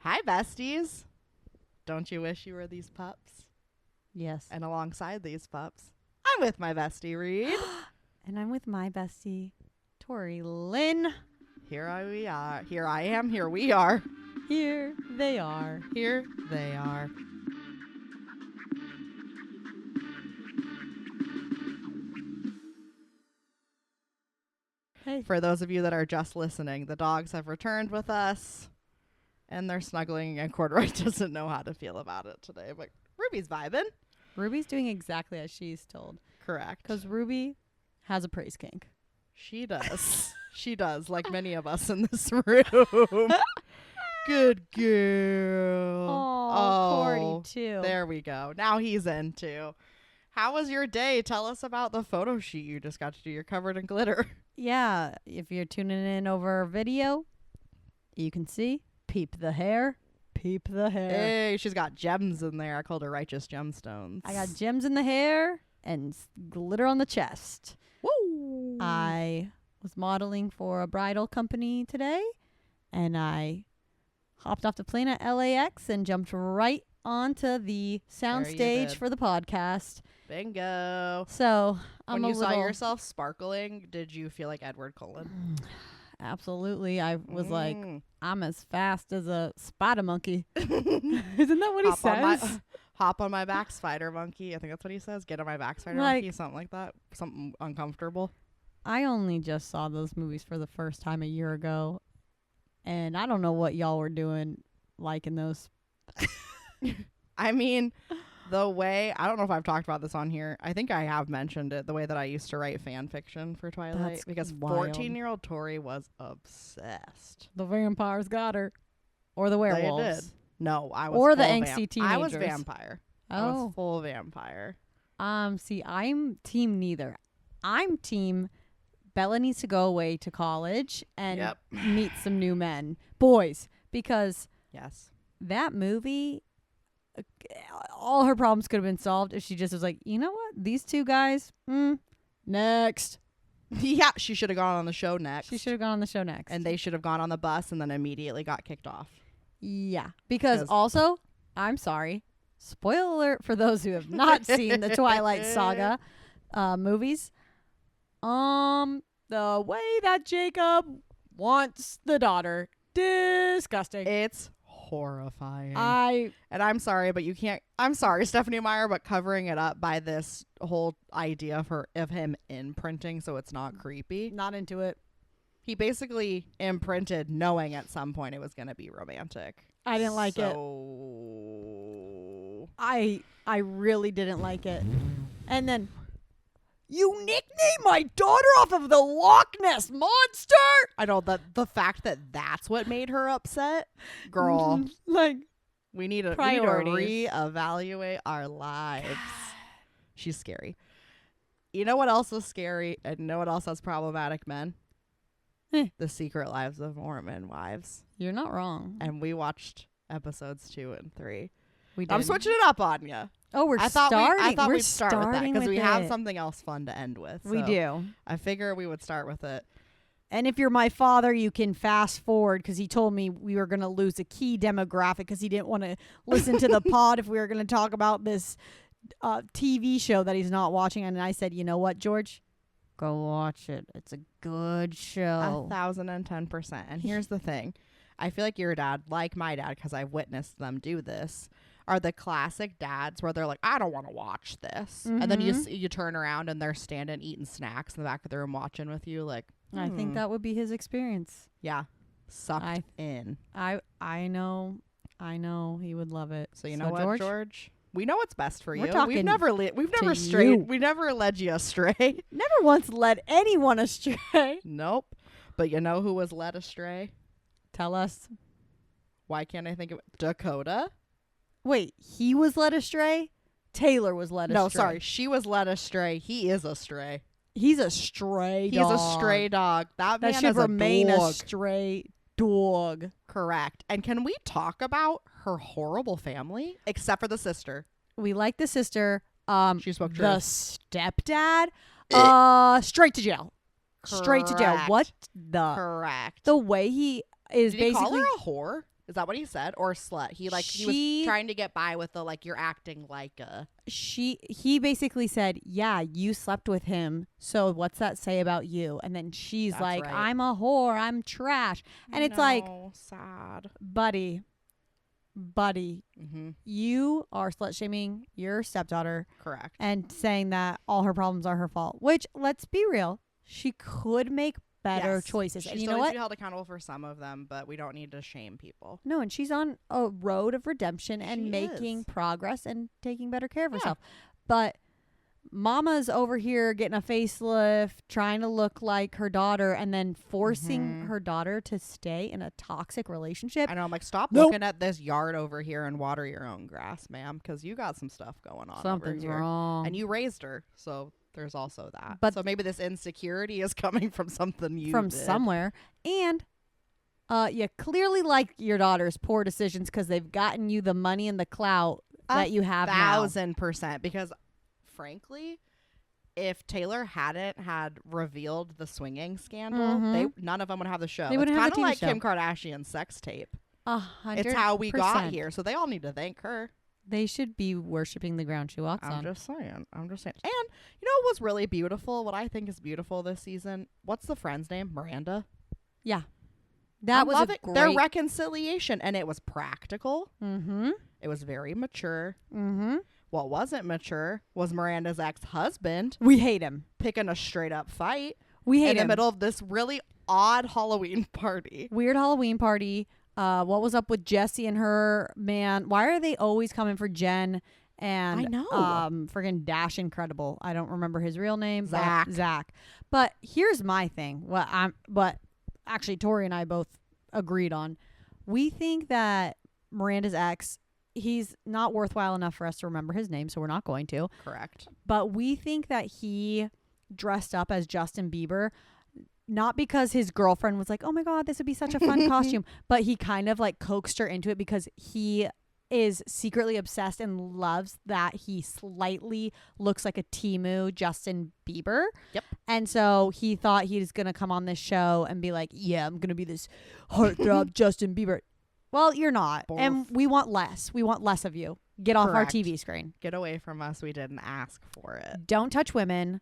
Hi, besties. Don't you wish you were these pups? Yes. And alongside these pups, I'm with my bestie, Reed. And I'm with my bestie, Tori Lynn. We are. Here I am. Here we are. Here they are. Here they are. Hey. For those of you that are just listening, the dogs have returned with us. And they're snuggling, and Corduroy doesn't know how to feel about it today. But Ruby's vibing. Ruby's doing exactly as she's told. Correct. Because Ruby has a praise kink. She does. She does, like many of us in this room. Good girl. Oh, Cordy too. There we go. Now he's in too. How was your day? Tell us about the photo shoot you just got to do. You're covered in glitter. Yeah, if you're tuning in over video, you can see. Peep the hair. Peep the hair. Hey, she's got gems in there. I called her righteous gemstones. I got gems in the hair and glitter on the chest. Woo! I was modeling for a bridal company today, and I hopped off the plane at LAX and jumped right onto the soundstage for the podcast. Bingo. So when you saw yourself sparkling, did you feel like Edward Cullen? Absolutely. I was like, I'm as fast as a spider monkey. Isn't that what he says? Hop on my back, spider monkey. I think that's what he says. Get on my back, spider monkey. Something like that. Something uncomfortable. I only just saw those movies for the first time a year ago. And I don't know what y'all were doing liking those. I mean, the way, I don't know if I've talked about this on here. I think I have mentioned it, the way that I used to write fan fiction for Twilight. That's because wild. 14-year-old Tori was obsessed. The vampires got her. Or the werewolves. They did. No, I was or the angsty teenagers. I was vampire. Oh. I was full vampire. See, I'm team neither. I'm team Bella needs to go away to college and meet some new men. Boys. Because yes, that movie, all her problems could have been solved if she just was like, you know what? These two guys, next. Yeah, she should have gone on the show next. She should have gone on the show next. And they should have gone on the bus and then immediately got kicked off. Yeah. Because also, I'm sorry, spoiler alert for those who have not seen the Twilight Saga movies. The way that Jacob wants the daughter, disgusting. It's horrifying. And I'm sorry, but you can't. I'm sorry, Stephanie Meyer, but covering it up by this whole idea of him imprinting, so it's not creepy. Not into it. He basically imprinted, knowing at some point it was going to be romantic. I didn't like it. I really didn't like it. And then, you nicknamed my daughter off of the Loch Ness Monster? I know, the fact that that's what made her upset. Girl. Like, we need to reevaluate our lives. She's scary. You know what else is scary? And you know what else has problematic men? The Secret Lives of Mormon Wives. You're not wrong. And we watched episodes 2 and 3. We did. I'm switching it up on you. Oh, I thought we'd start with that because we have something else fun to end with. We do. I figure we would start with it. And if you're my father, you can fast forward because he told me we were going to lose a key demographic because he didn't want to listen to the pod if we were going to talk about this TV show that he's not watching. And I said, you know what, George? Go watch it. It's a good show. 1,010%. And here's the thing. I feel like your dad, like my dad, because I've witnessed them do this, are the classic dads where they're like, I don't want to watch this. And then you turn around and they're standing eating snacks in the back of the room watching with you. Like, I think that would be his experience. Yeah. Sucked in. I know. He would love it. So you know what, George? We know what's best for you. We've never led you astray. Never once led anyone astray. Nope. But you know who was led astray? Tell us. Why can't I think of it? Dakota? Wait, he was led astray? Taylor was led astray. No, sorry. She was led astray. He is astray. He's a stray dog. He's a stray dog. That man should remain a stray dog. Correct. And can we talk about her horrible family? Except for the sister. We like the sister. She spoke the truth. stepdad, straight to jail. Correct. Straight to jail. What the? Correct. The way he is Did basically. he call her a whore? Is that what he said? Or slut? He was trying to get by with the like, you're acting like a. He basically said, yeah, you slept with him, so what's that say about you? And then she's That's like, right. I'm a whore, I'm trash. And it's like, sad. buddy, Mm-hmm. you are slut shaming your stepdaughter Correct. and saying that all her problems are her fault, which, let's be real, she could make better choices. She and you still know needs what? to be held accountable for some of them, but we don't need to shame people. No, and she's on a road of redemption and She making is. progress and taking better care of Yeah. herself. But Mama's over here getting a facelift, trying to look like her daughter, and then forcing her daughter to stay in a toxic relationship. I know. I'm like, stop Nope. looking at this yard over here and water your own grass, ma'am, because you got some stuff going on. Something's over here. wrong. And you raised her, so there's also that. But so maybe this insecurity is coming from something you from did. somewhere. And you clearly like your daughter's poor decisions because they've gotten you the money and the clout that you have now. 1,000%. Because frankly, if Taylor hadn't had revealed the swinging scandal, none of them would have the show. They It's wouldn't have kind the of TV like show. Kim Kardashian's sex tape. 100%. It's how we got here. So they all need to thank her. They should be worshiping the ground she walks I'm on. just saying. And you know what was really beautiful? What I think is beautiful this season? What's the friend's name? Miranda? Yeah. That was a great... their reconciliation. And it was practical. Mm-hmm. It was very mature. Mm-hmm. What wasn't mature was Miranda's ex-husband We hate him. picking a straight up fight We hate in him. the middle of this really odd Halloween party. Weird Halloween party. What was up with Jessie and her man? Why are they always coming for Jen and I know. friggin' Dash Incredible? I don't remember his real name. Zach. Zach. But here's my thing. What actually Tori and I both agreed on. We think that Miranda's ex, he's not worthwhile enough for us to remember his name, so we're not going to. Correct. But we think that he dressed up as Justin Bieber, not because his girlfriend was like, oh my God, this would be such a fun costume, but he kind of like coaxed her into it because he is secretly obsessed and loves that he slightly looks like a Temu Justin Bieber. Yep. And so he thought he was going to come on this show and be like, yeah, I'm going to be this heartthrob Justin Bieber. Well, you're not. Both. And we want less. We want less of you. Get off our Correct. TV screen. Get away from us. We didn't ask for it. Don't touch women.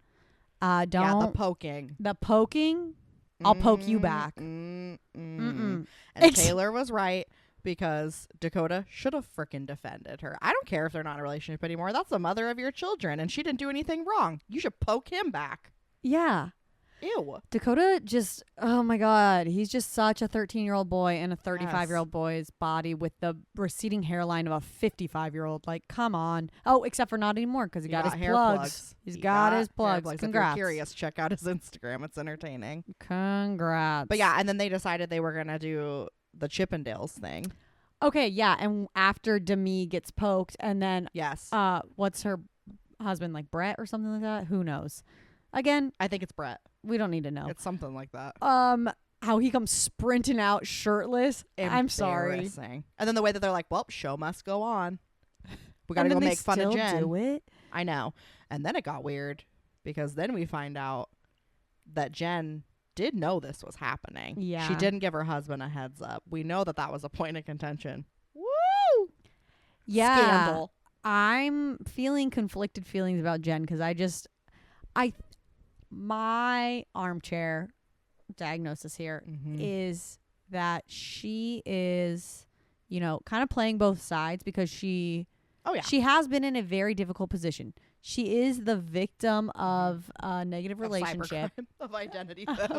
Don't. Yeah, the poking. The poking, I'll poke you back. Mm-mm. Mm-mm. And Taylor was right because Dakota should have frickin' defended her. I don't care if they're not in a relationship anymore. That's the mother of your children, and she didn't do anything wrong. You should poke him back. Yeah. Ew. Dakota just, oh my God, he's just such a 13-year-old boy in a 35-year-old boy's body with the receding hairline of a 55-year-old. Like, come on. Oh, except for not anymore because he got his hair plugs. He's got his hair plugs. Congrats. If you're curious, check out his Instagram. It's entertaining. Congrats. But yeah, and then they decided they were going to do the Chippendales thing. Okay, yeah, and after Demi gets poked and then, Yes. what's her husband, like Brett or something like that? Who knows? Again, I think it's Brett. we don't need to know. It's something like that. How he comes sprinting out shirtless. I'm sorry. Embarrassing. And then the way that they're like, well, show must go on. We got to And go then make fun of they Jen. still do it? I know. And then it got weird because then we find out that Jen did know this was happening. Yeah. She didn't give her husband a heads up. We know that that was a point of contention. Woo! Yeah. Scandal. I'm feeling conflicted feelings about Jen because my armchair diagnosis here is that she is, kind of playing both sides because she has been in a very difficult position. She is the victim of a negative relationship. Of identity theft.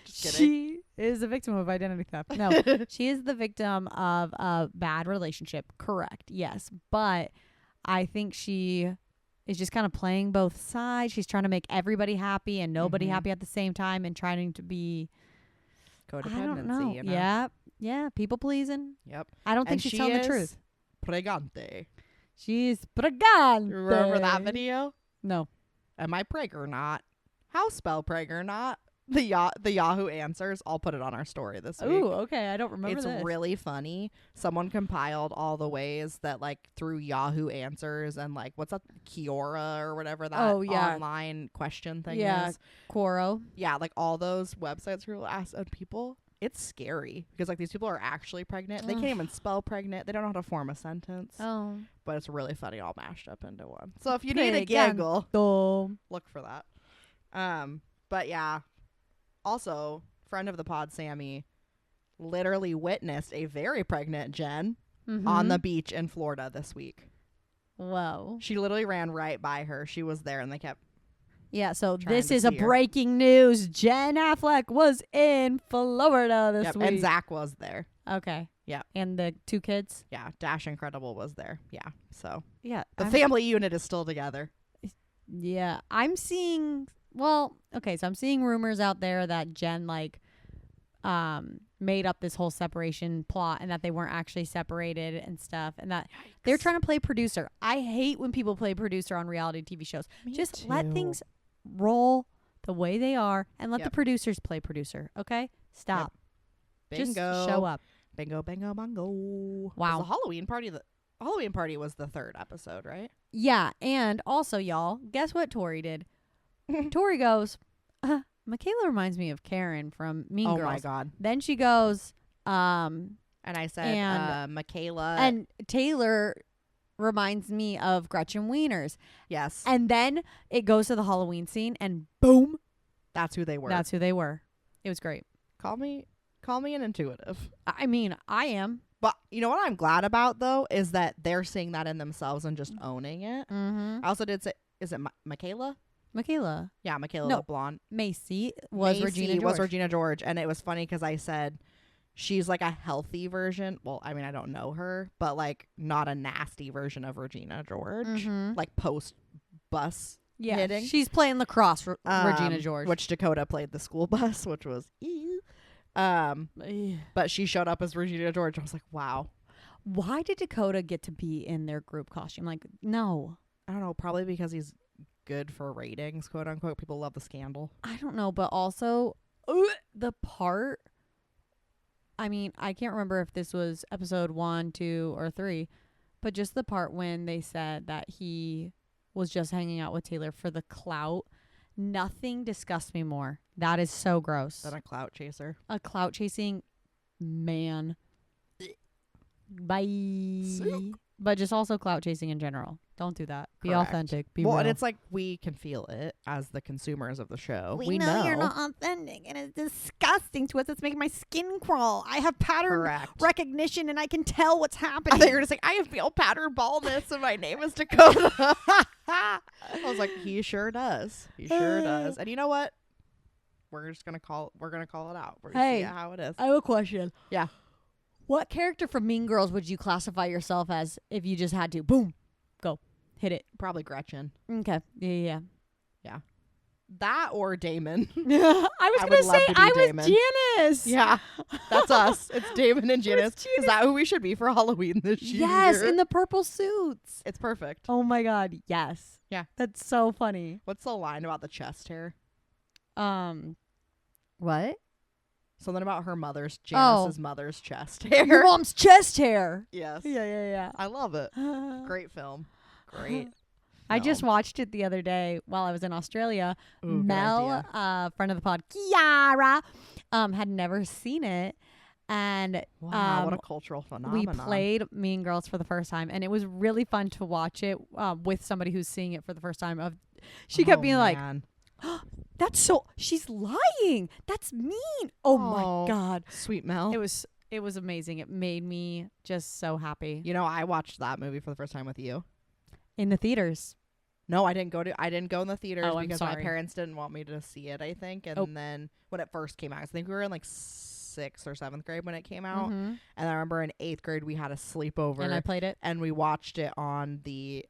Just kidding. She is a victim of identity theft. No, she is the victim of a bad relationship. Correct. Yes. But I think she is just kind of playing both sides. She's trying to make everybody happy and nobody happy at the same time and trying to be Codependency. I don't know. Yeah. Yeah. People pleasing. Yep. I don't think she's telling the truth. Pregante. She's pregante. Remember that video? No. Am I preg or not? How spell preg or not? The Yahoo answers. I'll put it on our story this week. Ooh, okay. I don't remember it's this. really funny. Someone compiled all the ways that through Yahoo answers and what's that, Kiora or whatever that online question thing is. Quoro. Yeah, all those websites where you'll ask people it's scary because like these people are actually pregnant. They can't even spell pregnant. They don't know how to form a sentence. Oh. But it's really funny all mashed up into one. So if you need a giggle, look for that. But yeah. Also, friend of the pod, Sammy, literally witnessed a very pregnant Jen on the beach in Florida this week. Whoa. She literally ran right by her. She was there and they kept Yeah, so this is a breaking news. Jen Affleck was in Florida this week. And Zach was there. Okay. Yeah. And the 2 kids? Yeah. Dash Incredible was there. Yeah. So yeah, the family unit is still together. Yeah. I'm seeing, well, okay, so I'm seeing rumors out there that Jen like made up this whole separation plot and that they weren't actually separated and stuff and that they're trying to play producer. I hate when people play producer on reality TV shows. Just let things roll the way they are and let the producers play producer. Okay? Stop. Bingo. Just show up. Bingo, bingo, bongo. Wow. The Halloween party was the 3rd episode, right? Yeah. And also, y'all, guess what Tori did? Tori goes, Michaela reminds me of Karen from Mean Girls. Oh my God. Then she goes, and I said, Michaela. And Taylor reminds me of Gretchen Wieners. Yes. And then it goes to the Halloween scene and boom. That's who they were. That's who they were. It was great. Call me an intuitive. I mean, I am. But you know what I'm glad about, though, is that they're seeing that in themselves and just owning it. Mm-hmm. I also did say, is it Michaela? Michaela. Yeah, Michaela No, the blonde. Macy was Regina George. And it was funny because I said she's like a healthy version. Well, I mean, I don't know her, but like not a nasty version of Regina George. Mm-hmm. Like post bus hitting. She's playing lacrosse, Regina George. Which Dakota played the school bus, which was but she showed up as Regina George. I was like, wow. Why did Dakota get to be in their group costume? Like, no. I don't know. Probably because he's good for ratings, quote unquote. People love the scandal. I don't know, but also the part. I mean, I can't remember if this was episode 1, 2, or 3, but just the part when they said that he was just hanging out with Taylor for the clout. Nothing disgusts me more. That is so gross. Than a clout chaser. A clout chasing man. Bye. Sick. But just also clout chasing in general. Don't do that. Be Correct. authentic. Be well, real. and it's like we can feel it as the consumers of the show. We know you're not authentic, and it's disgusting to us. It's making my skin crawl. I have pattern recognition, and I can tell what's happening. I thought you were going to say, I feel pattern baldness, and my name is Dakota. I was like, he sure does. He sure does. And you know what? We're going to call it out. We're going to see how it is. I have a question. Yeah. What character from Mean Girls would you classify yourself as if you just had to? Boom. Go. Hit it. Probably Gretchen. Okay. Yeah. That or Damon. I was going to say I was Janice. Yeah. That's us. It's Damon and Janice. Is that who we should be for Halloween this year? Yes, in the purple suits. It's perfect. Oh my God. Yes. Yeah. That's so funny. What's the line about the chest hair? What? Something about her Janice's mother's chest hair. Your mom's chest hair. Yes. Yeah. I love it. Great film. Great. I just watched it the other day while I was in Australia. Ooh, Mel, friend of the pod, Kiara, had never seen it. And wow, what a cultural phenomenon. We played Mean Girls for the first time, and it was really fun to watch it with somebody who's seeing it for the first time. She kept being like, that's so, she's lying. That's mean. Oh my God. Sweet Mel. It was amazing. It made me just so happy. You know, I watched that movie for the first time with you. In the theaters. No, I didn't go in the theaters because my sorry. parents didn't want me to see it, I think. And then when it first came out, I think we were in like 6th or 7th grade when it came out. Mm-hmm. And I remember in 8th grade we had a sleepover. And I played it. And we watched it on the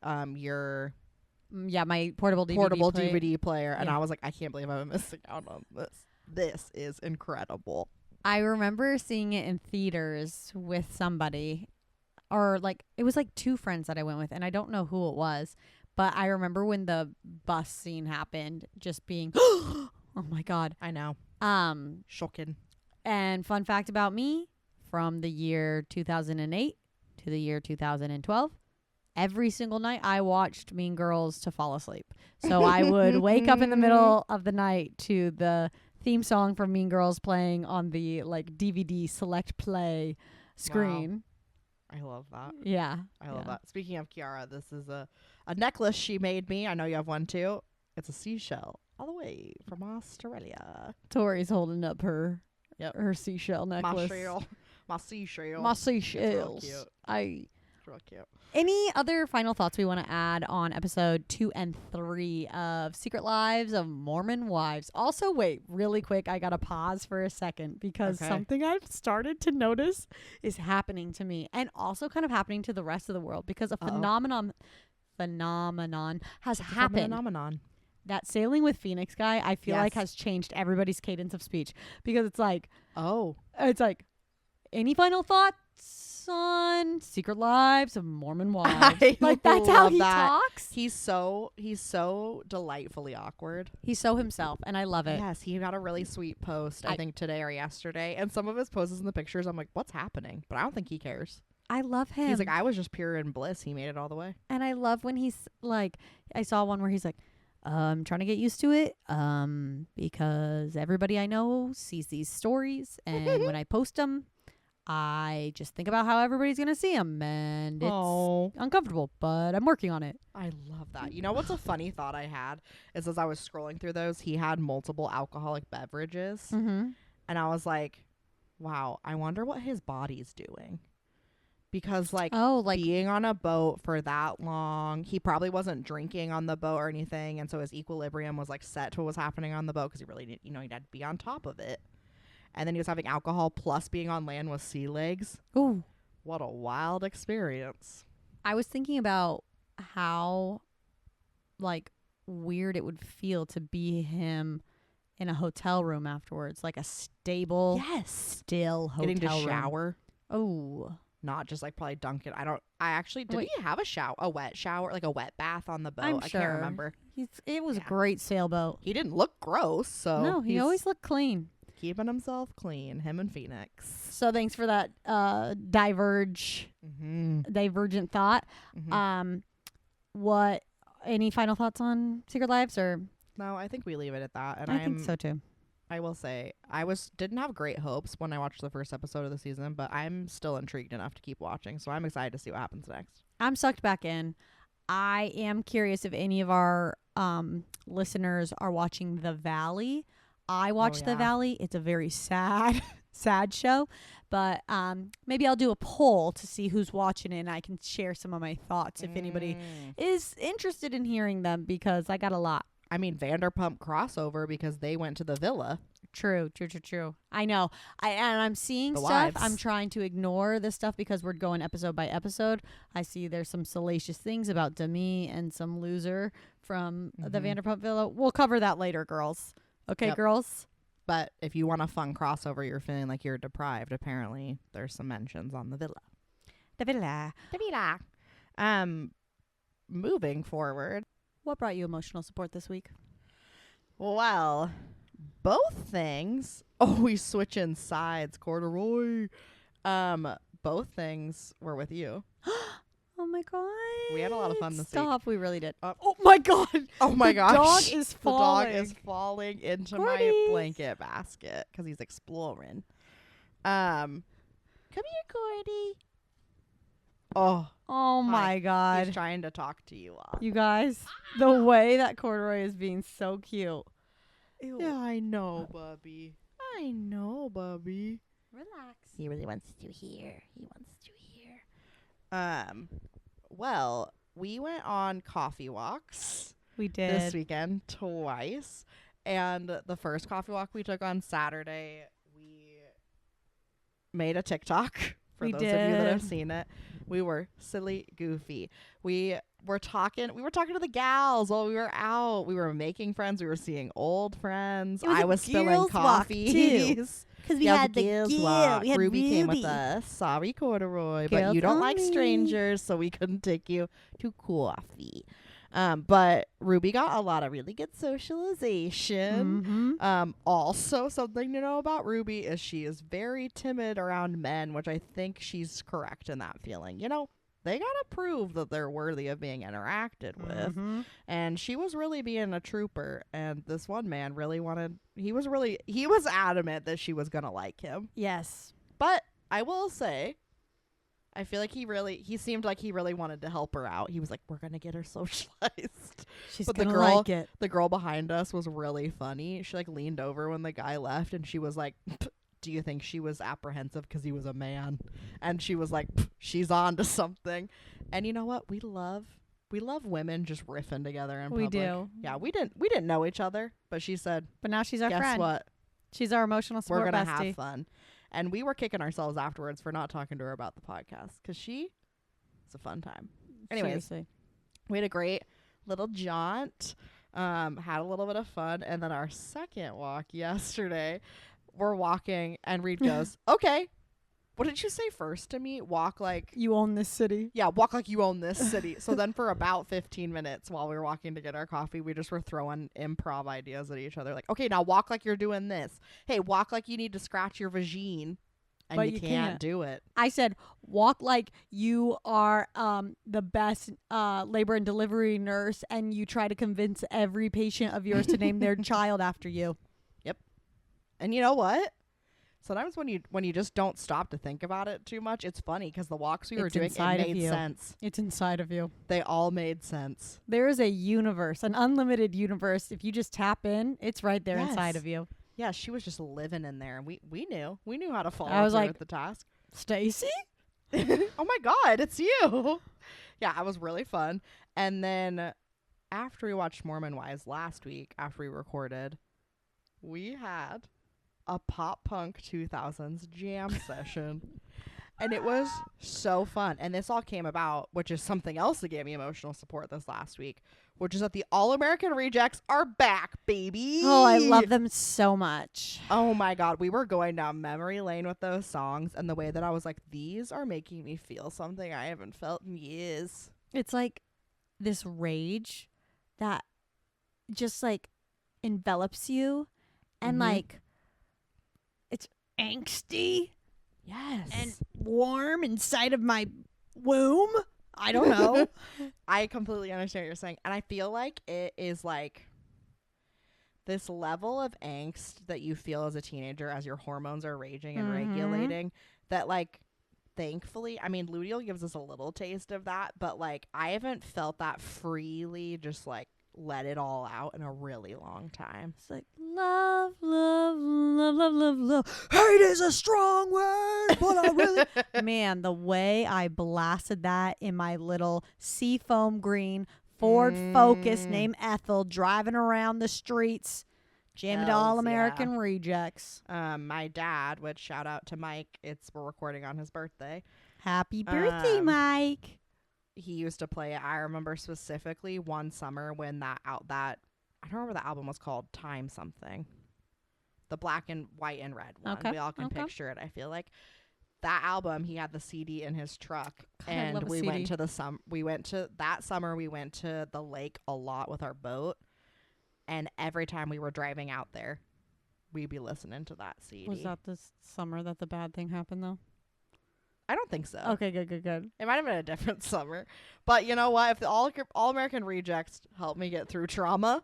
my portable DVD player. And I was like, I can't believe I'm missing out on this. This is incredible. I remember seeing it in theaters with somebody, or like it was like 2 friends that I went with, and I don't know who it was, but I remember when the bus scene happened, just being, oh my God. I know. Shocking. And fun fact about me, from the year 2008 to the year 2012, every single night I watched Mean Girls to fall asleep. So I would wake up in the middle of the night to the theme song from Mean Girls playing on the like DVD select play screen. Wow. I love that. Yeah. I love that. Speaking of Kiara, this is a necklace she made me. I know you have one too. It's a seashell all the way from Australia. Tori's holding up her seashell necklace. My seashell. My seashells. It's real cute. It's real cute. Any other final thoughts we want to add on episode 2 and 3 of Secret Lives of Mormon Wives? Also, wait, really quick, I got to pause for a second because something I've started to notice is happening to me and also kind of happening to the rest of the world because a phenomenon has happened. Phenomenon. That sailing with Phoenix guy, I feel like has changed everybody's cadence of speech because it's like, any final thoughts on Secret Lives of Mormon Wives? Like that's how he talks. He's so delightfully awkward. He's so himself, and I love it. Yes, he got a really sweet post, I think today or yesterday, and some of his posts in the pictures, I'm like, what's happening? But I don't think he cares. I love him. He's like, I was just pure in bliss. He made it all the way. And I love when he's like, I saw one where he's like, I'm trying to get used to it because everybody I know sees these stories, and when I post them, I just think about how everybody's going to see them, and it's uncomfortable, but I'm working on it. I love that. You know what's a funny thought I had is as I was scrolling through those, he had multiple alcoholic beverages, and I was like, wow, I wonder what his body's doing. Because, like, being on a boat for that long, he probably wasn't drinking on the boat or anything, and so his equilibrium was, like, set to what was happening on the boat because he really, he had to be on top of it. And then he was having alcohol plus being on land with sea legs. Ooh. What a wild experience. I was thinking about how, like, weird it would feel to be him in a hotel room afterwards. Like a stable, still hotel room. Getting to shower. Oh. Not just, like, probably dunk it. Did he have a wet shower, like a wet bath on the boat? I'm I sure. can't remember. It was a great sailboat. He didn't look gross, so. No, he always looked clean. Keeping himself clean, him and Phoenix. So thanks for that divergent thought. Any final thoughts on Secret Lives or? No, I think we leave it at that. And I think so too. I will say I didn't have great hopes when I watched the first episode of the season, but I'm still intrigued enough to keep watching. So I'm excited to see what happens next. I'm sucked back in. I am curious if any of our listeners are watching The Valley. I watched The Valley. It's a very sad show, but maybe I'll do a poll to see who's watching it, and I can share some of my thoughts if anybody is interested in hearing them, because I got a lot. I mean, Vanderpump crossover because they went to the villa. True. I know. I'm seeing stuff. Wives. I'm trying to ignore this stuff because we're going episode by episode. I see there's some salacious things about Demi and some loser from the Vanderpump villa. We'll cover that later, girls. Okay, girls? But if you want a fun crossover, you're feeling like you're deprived, apparently there's some mentions on the villa. The villa. Moving forward. What brought you emotional support this week? Well, both things. Oh, we switching sides, corduroy. Both things were with you. Oh my god. We had a lot of fun this week. Stop, we really did. Oh my god. Oh my gosh. The dog is falling. The dog is falling into my blanket basket because he's exploring. Come here, Cordy. Oh my god. He's trying to talk to you all. You guys, the way that Corduroy is being so cute. Ew. Yeah, I know, Bubby. Relax. He really wants to hear. Well, we went on coffee walks. We did. This weekend twice. And the first coffee walk we took on Saturday, we made a TikTok. For those of you that have seen it. We were silly goofy. We were talking to the gals while we were out. We were making friends. We were seeing old friends. I was spilling coffees. Because we had the girls walk. We had Ruby came with us. Sorry, Corduroy. Girls but you don't only. like strangers, so we couldn't take you to coffee. But Ruby got a lot of really good socialization. Also, something to know about Ruby is she is very timid around men, which I think she's correct in that feeling. You know, they gotta prove that they're worthy of being interacted with. And she was really being a trooper, and this one man really wanted, he was adamant that she was gonna like him. Yes. But I will say, I feel like he seemed like he really wanted to help her out. He was like, we're gonna get her socialized. She's but gonna like it. The girl behind us was really funny. She like leaned over when the guy left, and she was like, do you think she was apprehensive because he was a man? And she was like, she's on to something. And you know what? We love women just riffing together in public. We do. Yeah, we didn't know each other, but she said, but now she's our friend. guess what? She's our emotional support We're gonna bestie. have fun. And we were kicking ourselves afterwards for not talking to her about the podcast, because it's a fun time. Anyways, Seriously. we had a great little jaunt, had a little bit of fun, and then our second walk yesterday, we're walking, and Reed goes, okay, what did you say first to me? Walk like you own this city. Yeah, walk like you own this city. So then for about 15 minutes while we were walking to get our coffee, we just were throwing improv ideas at each other. Like, okay, now walk like you're doing this. Hey, walk like you need to scratch your vagine. And but you can't do it. I said, walk like you are the best labor and delivery nurse, and you try to convince every patient of yours to name their child after you. Yep. And you know what? Sometimes when you just don't stop to think about it too much, it's funny, because the walks we were doing, it made sense. It's inside of you. They all made sense. There is a universe, an unlimited universe. If you just tap in, it's right there inside of you. Yeah, she was just living in there, and we knew how to follow I was like, at the task. Stacy? Oh my God, it's you. Yeah, it was really fun. And then after we watched Mormon Wives last week, after we recorded, we had a pop punk 2000s jam session. And it was so fun. And this all came about, which is something else that gave me emotional support this last week, which is that the All-American Rejects are back, baby. Oh, I love them so much. Oh my God. We were going down memory lane with those songs, and the way that I was like, these are making me feel something I haven't felt in years. It's like this rage that just like envelops you, and like it's angsty. Yes. And warm inside of my womb. I don't know. I completely understand what you're saying. And I feel like it is like this level of angst that you feel as a teenager as your hormones are raging and regulating, that like, thankfully, I mean, Luteal gives us a little taste of that, but like, I haven't felt that freely just like let it all out in a really long time. It's like love, love, love, love, love, love. Hate is a strong word, but I really man, the way I blasted that in my little seafoam green Ford Focus named Ethel, driving around the streets, jamming to All-American Rejects. My dad, which shout out to Mike, we're recording on his birthday. Happy birthday, Mike. He used to play it. I remember specifically one summer when that I don't remember the album was called, Time something. The black and white and red one. Okay. We all can picture it, I feel like. That album, he had the CD in his truck. God, and I love a we CD. went to that summer we went to the lake a lot with our boat. And every time we were driving out there, we'd be listening to that CD. Was that this summer that the bad thing happened though? I don't think so. Okay, good. It might have been a different summer. But you know what? If the All-American Rejects helped me get through trauma,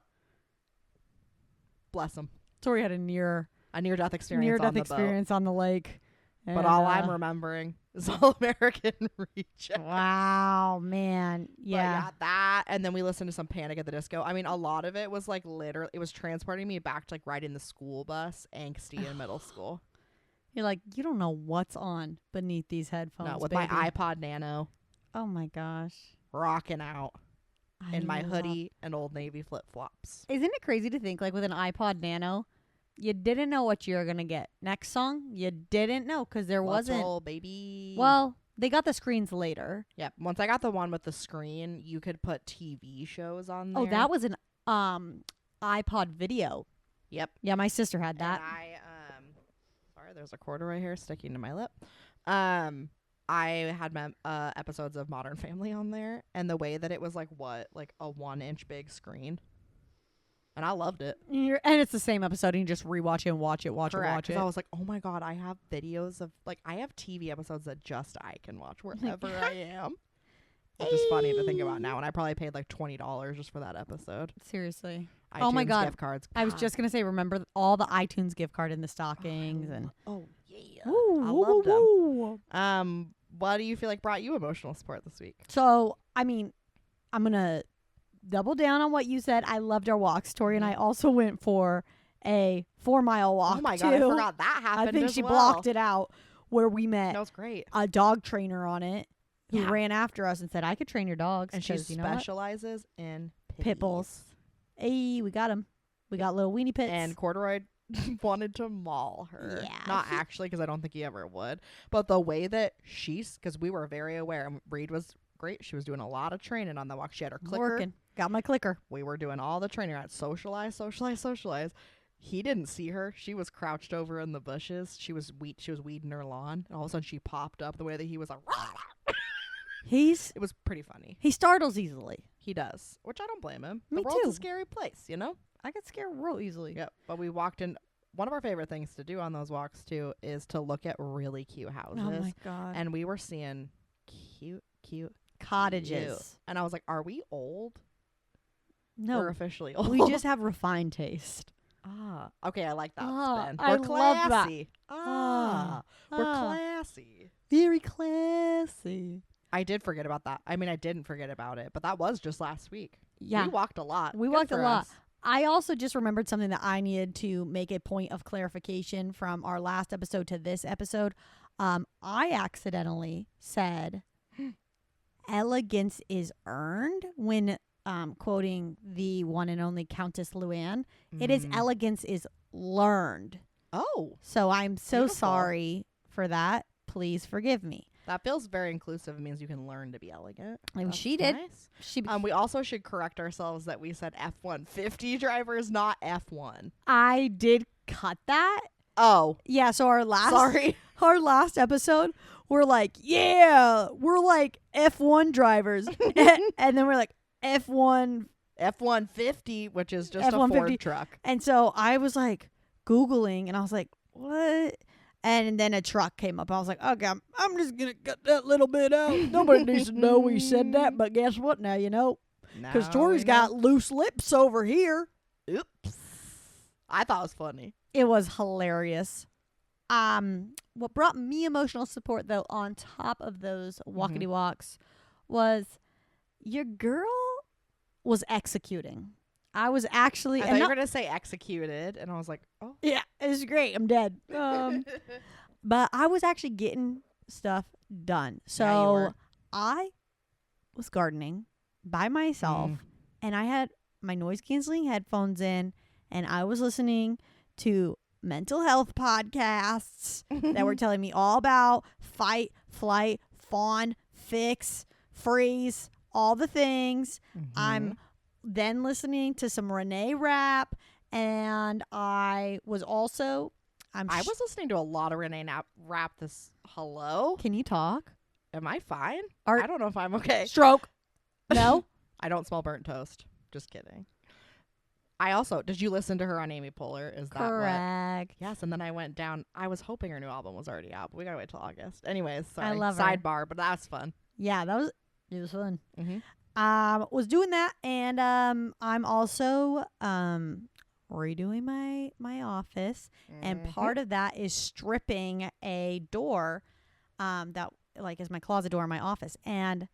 bless them. Tori had a near-death experience on the lake. But all I'm remembering is All-American Rejects. Wow, man. Yeah. But yeah, that. And then we listened to some Panic at the Disco. I mean, a lot of it was like literally, it was transporting me back to like riding the school bus, angsty in middle school. You're like, you don't know what's on beneath these headphones. No, with baby. my iPod Nano. Oh my gosh. Rocking out in my love- hoodie and Old Navy flip-flops. Isn't it crazy to think, like, with an iPod Nano, you didn't know what you were going to get. Next song, you didn't know because there wasn't. Roll, baby. Well, they got the screens later. Yep. Once I got the one with the screen, you could put TV shows on there. Oh, that was an iPod video. Yep. Yeah, my sister had that. And sorry, there's a quarter right here sticking to my lip. I had my episodes of Modern Family on there, and the way that it was like a 1-inch big screen, and I loved it. And it's the same episode, and you just rewatch it and watch it. Correct, I was like, oh my God, I have videos of I have TV episodes that just I can watch wherever I am. which is funny to think about now. And I probably paid like $20 just for that episode. Seriously. iTunes Oh my God. gift cards. I was just going to say, remember all the iTunes gift card in the stockings. Yeah. Ooh, I woo, loved them. woo, woo. What do you feel like brought you emotional support this week? So, I mean, I'm going to double down on what you said. I loved our walks, Tori, and I also went for a 4-mile walk. Oh my God, I forgot that happened. I think as she well. blocked it out, where we met That was great. a dog trainer on it who Yeah. ran after us and said, I could train your dogs. And she 'cause you know what? specializes in Pit bulls. Hey, we got him. We got little weenie pits. And Corduroy wanted to maul her. Yeah, Not actually, because I don't think he ever would. But the way that because we were very aware, and Reed was great. She was doing a lot of training on the walk. She had her clicker. Working. Got my clicker. We were doing all the training. At socialize. He didn't see her. She was crouched over in the bushes. She was weeding her lawn. And all of a sudden she popped up the way that he was like, it was pretty funny. He startles easily. He does, which I don't blame him. Me The world's too. a scary place, you know? I get scared real easily. Yep. But we walked in. One of our favorite things to do on those walks, too, is to look at really cute houses. Oh my God. And we were seeing cute cottages. cute. And I was like, are we old? No. We're officially old. We just have refined taste. Ah, okay, I like that spin. I We're love that. classy. We're classy. Very classy. I did forget about that. I mean, I didn't forget about it, but that was just last week. Yeah. We walked a lot. We Good walked a for lot. us. I also just remembered something that I needed to make a point of clarification from our last episode to this episode. I accidentally said elegance is earned when quoting the one and only Countess Luann. It is elegance is learned. Oh, So I'm so Beautiful. sorry for that. Please forgive me. that feels very inclusive. It means you can learn to be elegant. And That's she did. nice. She We also should correct ourselves that we said F-150 drivers, not F1. I did cut that. Oh, Yeah, so our last episode, we're like, yeah, we're like F1 drivers. And then we're like F1. F-150, which is just a F-150. Ford truck. And so I was like Googling and I was like, what? And then a truck came up. I was like, okay, I'm just going to cut that little bit out. Nobody needs to know we said that. But guess what now, you know? Because Now Tori's we got know. loose lips over here. Oops. I thought it was funny. It was hilarious. What brought me emotional support, though, on top of those walkity walks, was your girl was executing. I was actually, I thought you were going to say executed, and I was like, oh. yeah, it was great. I'm dead. But I was actually getting stuff done. Yeah, you So were. I was gardening by myself, and I had my noise canceling headphones in, and I was listening to mental health podcasts that were telling me all about fight, flight, fawn, fix, freeze, all the things. I'm then listening to some Renee rap, and I was also I was listening to a lot of Renee rap this. Hello? Can you talk? Am I fine? Are- I don't know if I'm okay. Stroke. No. I don't smell burnt toast. Just kidding. I also, did you listen to her on Amy Poehler? Is that what? Correct. Yes, and then I went down. I was hoping her new album was already out, but we gotta wait till August. Anyways, sorry. I love her. Sidebar, but that's fun. Yeah, it was fun. Mm-hmm. Was doing that, and I'm also redoing my office, and part of that is stripping a door that like is my closet door in my office. And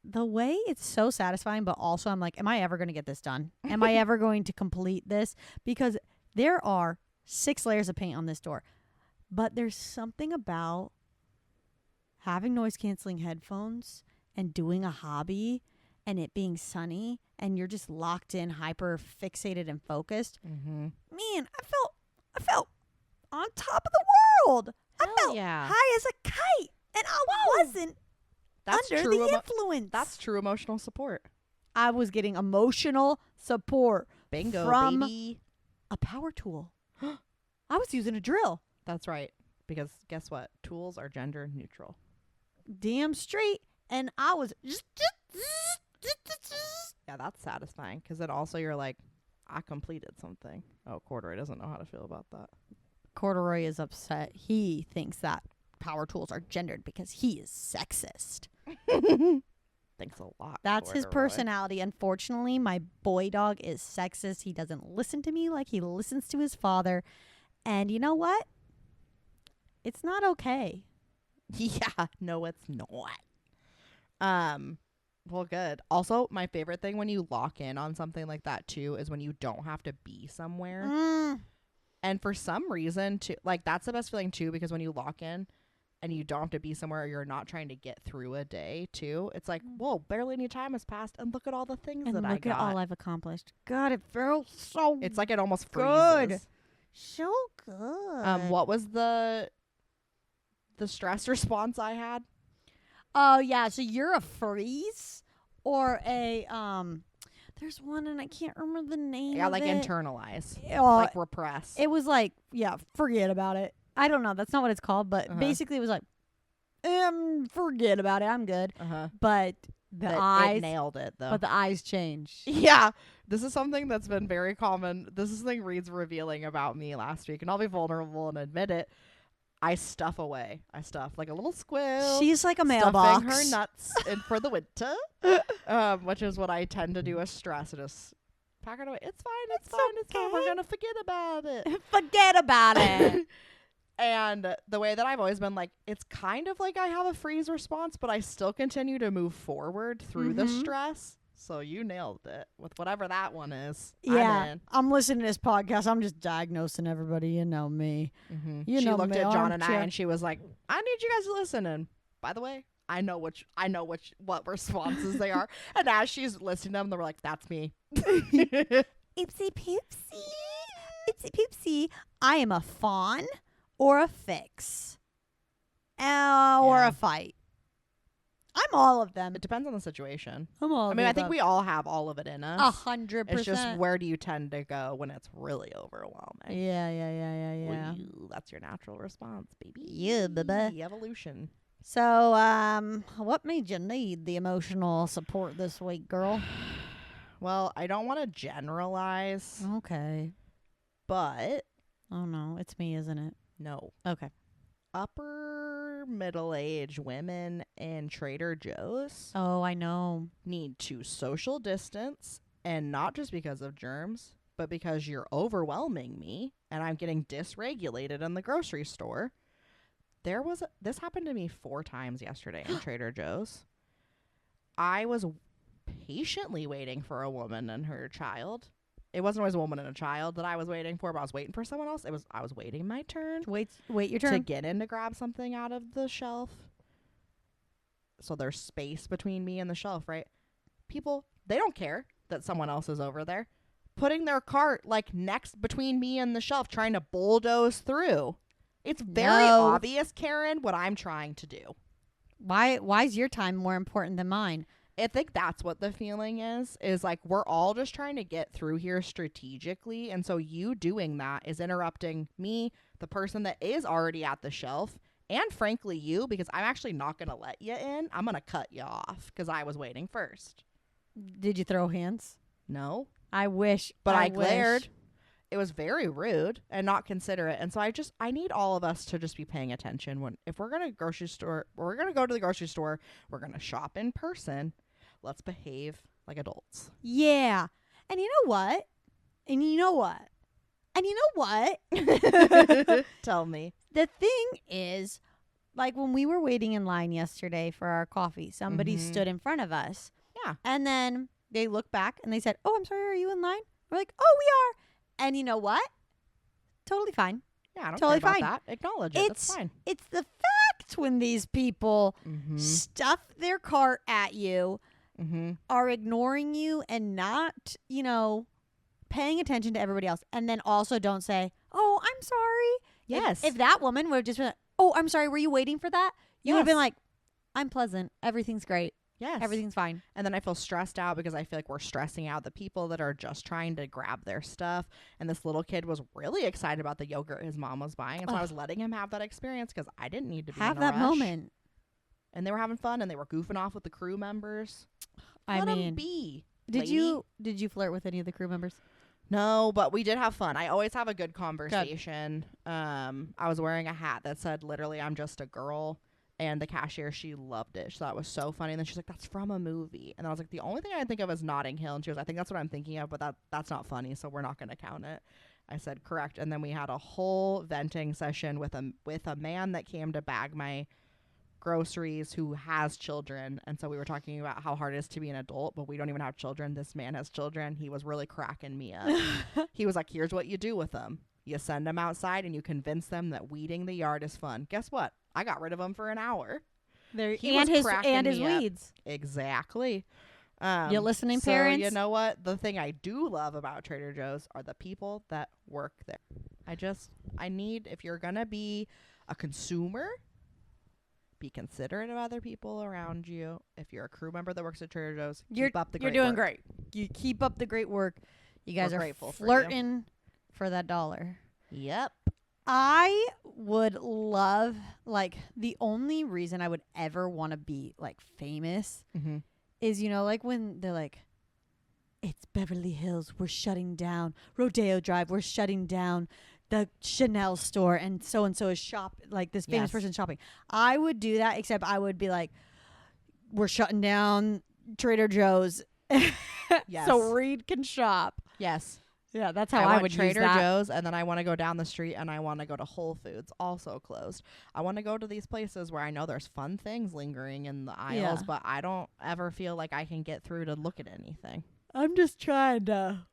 the way it's so satisfying, but also I'm like, am I ever going to get this done? Am I ever going to complete this? Because there are 6 layers of paint on this door, but there's something about having noise canceling headphones and doing a hobby and it being sunny and you're just locked in, hyper fixated and focused. Man, I felt on top of the world. I felt high as a kite, and I wasn't under the influence. That's true emotional support. I was getting emotional support Bingo, from baby. a power tool. I was using a drill. That's right. Because guess what? Tools are gender neutral. Damn straight. And I was Yeah, that's satisfying. Because then also you're like, I completed something. Oh, Corduroy doesn't know how to feel about that. Corduroy is upset. He thinks that power tools are gendered because he is sexist. Thanks a lot. That's his Corduroy. personality. Unfortunately, my boy dog is sexist. He doesn't listen to me like he listens to his father. And you know what? It's not okay. Yeah, no, it's not. Well, good. Also, my favorite thing when you lock in on something like that too is when you don't have to be somewhere. And for some reason, too, like that's the best feeling too, because when you lock in and you don't have to be somewhere, you're not trying to get through a day too. It's like, whoa, barely any time has passed, and look at all the things And that I look got. at all I've accomplished. God, it feels so It's like it almost good. freezes. So good. What was the stress response I had? Oh, yeah. So you're a freeze or a, there's one and I can't remember the name Yeah, of like it. internalize, Like repress. it was like, yeah, forget about it. I don't know. That's not what it's called, but basically it was like, forget about it. I'm good. But the eyes it nailed it though. But the eyes change. Yeah, this is something that's been very common. This is something Reed's revealing about me last week, and I'll be vulnerable and admit it. I stuff away. I stuff like a little squill. She's like a mailbox. Stuffing her nuts in for the winter, which is what I tend to do with stress. Just pack it away. It's fine. It's fine. It's fine. We're gonna forget about it. Forget about it. And the way that I've always been like, it's kind of like I have a freeze response, but I still continue to move forward through the stress. So you nailed it with whatever that one is. Yeah, I'm listening to this podcast. I'm just diagnosing everybody. You know me. You she know looked me, at John and aren't I, ya? and she was like, "I need you guys to listen." And by the way, I know what responses they are. And as she's listening to them, they're like, "That's me." Ipsy poopsie. Ipsy poopsie. I am a fawn or a fix. Or a fight. I'm all of them. It depends on the situation. I'm all I mean, I think we all have all of it in us. 100%. It's just where do you tend to go when it's really overwhelming? Yeah. Ooh, that's your natural response, baby. Yeah, baby. The evolution. So, what made you need the emotional support this week, girl? Well, I don't want to generalize, Okay. but Oh, no. It's me, isn't it? no. Okay. Upper middle-aged women in Trader Joe's Oh, I know. need to social distance, and not just because of germs, but because you're overwhelming me and I'm getting dysregulated in the grocery store. This happened to me 4 times yesterday in Trader Joe's. I was patiently waiting for a woman and her child. It wasn't always a woman and a child that I was waiting for, but I was waiting for someone else. I was waiting my turn. Wait your turn. To get in to grab something out of the shelf. So there's space between me and the shelf, right? People, they don't care that someone else is over there. Putting their cart like next between me and the shelf, trying to bulldoze through. It's very obvious, Karen, what I'm trying to do. Why is your time more important than mine? I think that's what the feeling is like we're all just trying to get through here strategically. And so you doing that is interrupting me, the person that is already at the shelf, and frankly you, because I'm actually not going to let you in. I'm going to cut you off because I was waiting first. Did you throw hands? No. I wish. But I glared. It was very rude and not considerate. And so I need all of us to just be paying attention if we're going to go to the grocery store, we're going to shop in person. Let's behave like adults. Yeah. And you know what? Tell me. The thing is, like when we were waiting in line yesterday for our coffee, somebody stood in front of us. Yeah. And then they looked back and they said, "Oh, I'm sorry, are you in line?" We're like, "Oh, we are." And you know what? Totally fine. Yeah, I don't Totally care about fine. that. Acknowledge it. That's fine. It's the fact when these people stuff their cart at you, are ignoring you and not, paying attention to everybody else. And then also don't say, "Oh, I'm sorry." Yes. If that woman would have just been like, "Oh, I'm sorry, were you waiting for that?" You would have been like, "I'm pleasant. Everything's great. Yes. Everything's fine." And then I feel stressed out because I feel like we're stressing out the people that are just trying to grab their stuff. And this little kid was really excited about the yogurt his mom was buying. And so I was letting him have that experience because I didn't need to be have in a that rush. moment. And they were having fun and they were goofing off with the crew members. Let them mean, be. did lady. you flirt with any of the crew members? No, but we did have fun. I always have a good conversation. I was wearing a hat that said literally "I'm just a girl," And the cashier, she loved it. She thought it was so funny. And then she's like, that's from a movie. And I was like, the only thing I think of is Notting Hill. And she goes, I think that's what I'm thinking of, but that's not funny, so we're not going to count it. I said, correct. And then we had a whole venting session with a man that came to bag my groceries who has children. And so we were talking about how hard it is to be an adult, but we don't even have children. This man has children. He was really cracking me up. He was like, here's what you do with them. You send them outside and you convince them that weeding the yard is fun. Guess what? I got rid of him for an hour. He and his weeds. Exactly. You listening, so parents? You know what? The thing I do love about Trader Joe's are the people that work there. I need, if you're going to be a consumer, be considerate of other people around you. If you're a crew member that works at Trader Joe's, keep up the great work. You're doing great. You keep up the great work. You guys are flirting for that dollar. Yep. I would love, like, the only reason I would ever want to be, like, famous is, you know, like when they're like, it's Beverly Hills, we're shutting down. Rodeo Drive, we're shutting down the Chanel store, and so is like this famous person shopping. I would do that, except I would be like, we're shutting down Trader Joe's. Yes. So Reed can shop. Yes. Yeah, that's how I would Trader use that. Joe's, and then I want to go down the street and I want to go to Whole Foods, also closed. I want to go to these places where I know there's fun things lingering in the aisles, but I don't ever feel like I can get through to look at anything. I'm just trying to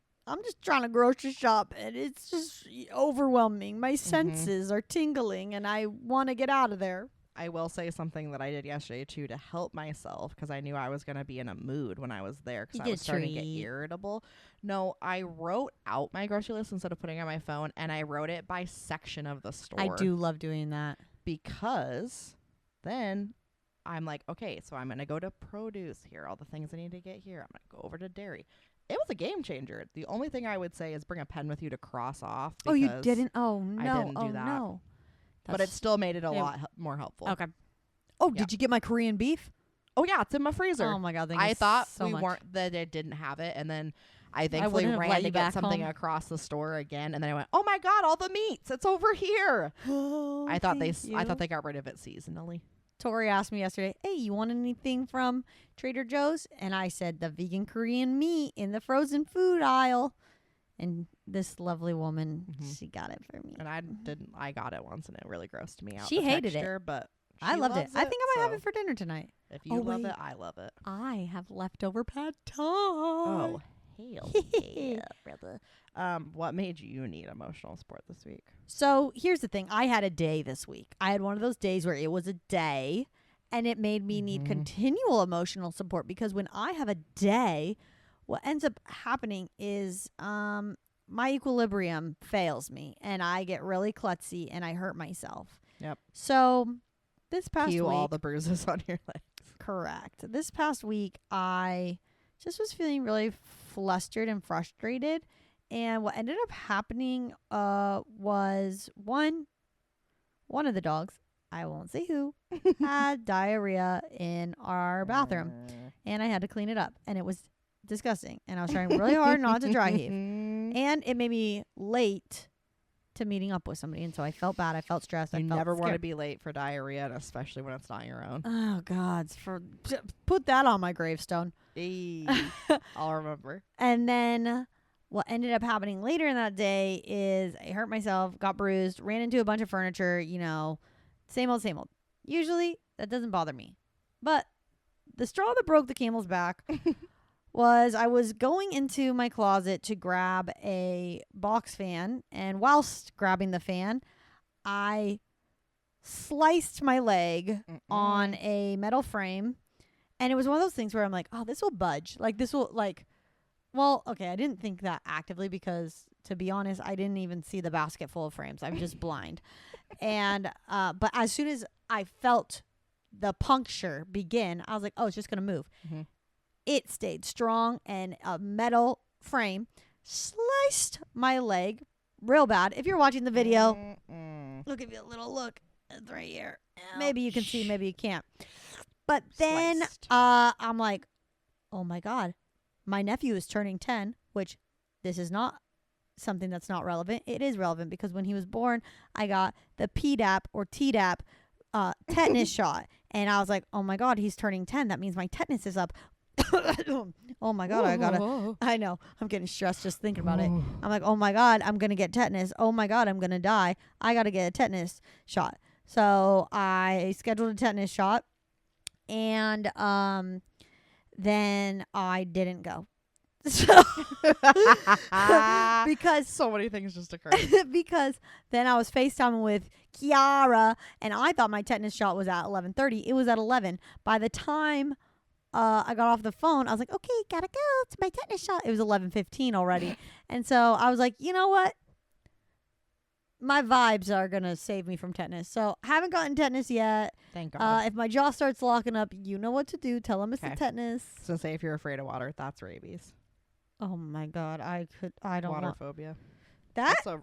grocery shop, and it's just overwhelming. My senses are tingling, and I want to get out of there. I will say something that I did yesterday, too, to help myself, because I knew I was going to be in a mood when I was there, because I was starting to get irritable. No, I wrote out my grocery list instead of putting it on my phone, and I wrote it by section of the store. I do love doing that. Because then I'm like, okay, so I'm going to go to produce here, all the things I need to get here. I'm going to go over to dairy. It was a game changer. The only thing I would say is bring a pen with you to cross off. Oh, you didn't? Oh, no. I didn't do that. No. But it still made it a lot more helpful. Okay. Oh, did you get my Korean beef? Oh, yeah, it's in my freezer. Oh, my God. I thought that it didn't have it. And then I thankfully ran to get something across the store again. And then I went, oh, my God, all the meats. It's over here. Oh, I thought they got rid of it seasonally. Tori asked me yesterday, hey, you want anything from Trader Joe's? And I said, the vegan Korean meat in the frozen food aisle. And this lovely woman, she got it for me. And I got it once, and it really grossed me out. She hated it, but I loved it. I think I might have it for dinner tonight. If you love it, I love it. I have leftover pad thai. Oh, hell yeah, brother. What made you need emotional support this week? So here's the thing. I had a day this week. I had one of those days where it was a day, and it made me need continual emotional support, because when I have a day, what ends up happening is my equilibrium fails me, and I get really klutzy, and I hurt myself. Yep. So this past week, all the bruises on your legs. Correct. This past week, I just was feeling really flustered and frustrated, and what ended up happening was one of the dogs, I won't say who, had diarrhea in our bathroom, and I had to clean it up, and it was disgusting, and I was trying really hard not to dry heave, and it made me late to meeting up with somebody, and so I felt bad. I felt stressed. You never want to be late for diarrhea, and especially when it's not your own. Oh God, put that on my gravestone. Hey, I'll remember. And then what ended up happening later in that day is I hurt myself, got bruised, ran into a bunch of furniture. You know, same old, same old. Usually that doesn't bother me, but the straw that broke the camel's back was I was going into my closet to grab a box fan, and whilst grabbing the fan, I sliced my leg on a metal frame, and it was one of those things where I'm like, oh, this will budge. Like, this will, like, well, okay, I didn't think that actively because, to be honest, I didn't even see the basket full of frames. I'm just blind. And, but as soon as I felt the puncture begin, I was like, oh, it's just going to move. It stayed strong, and a metal frame sliced my leg real bad. If you're watching the video, I'll give you a little look. It's right here. Ouch. Maybe you can see, maybe you can't. But then I'm like, oh my God, my nephew is turning 10, which this is not something that's not relevant. It is relevant because when he was born, I got the PDAP or TDAP tetanus shot. And I was like, oh my God, he's turning 10. That means my tetanus is up. Oh my God, I know. I'm getting stressed just thinking about it. I'm like, oh my God, I'm going to get tetanus. Oh my God, I'm going to die. I got to get a tetanus shot. So I scheduled a tetanus shot. And then I didn't go. So because so many things just occurred. because then I was FaceTiming with Kiara, and I thought my tetanus shot was at 11:30. It was at 11. By the time I got off the phone, I was like, okay, gotta go. It's my tetanus shot. It was 11:15 already. And so I was like, you know what? My vibes are going to save me from tetanus. So I haven't gotten tetanus yet. Thank God. If my jaw starts locking up, you know what to do. Tell them it's the tetanus. So say if you're afraid of water, that's rabies. Oh my God. I don't Water want. phobia. That's a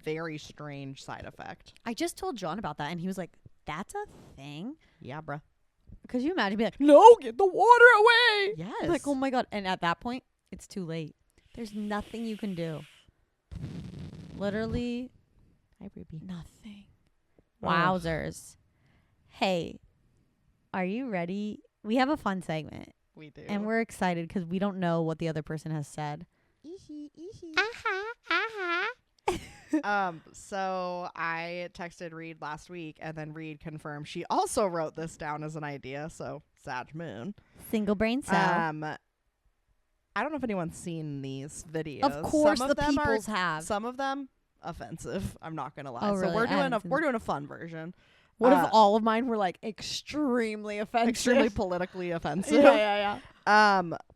very strange side effect. I just told John about that, and he was like, that's a thing? Yeah, bruh. Could you imagine being like, no, get the water away? Yes. I'm like, oh my God. And at that point, it's too late. There's nothing you can do. Literally nothing. Wowzers. Hey, are you ready? We have a fun segment. We do. And we're excited because we don't know what the other person has said. So I texted Reed last week, and then Reed confirmed she also wrote this down as an idea. So Sag Moon, single brain cell. I don't know if anyone's seen these videos. Of course, the peoples have. Some of them offensive. I'm not gonna lie. Oh, so really? we're doing a fun version. What if all of mine were like extremely offensive? Extremely politically offensive. Yeah.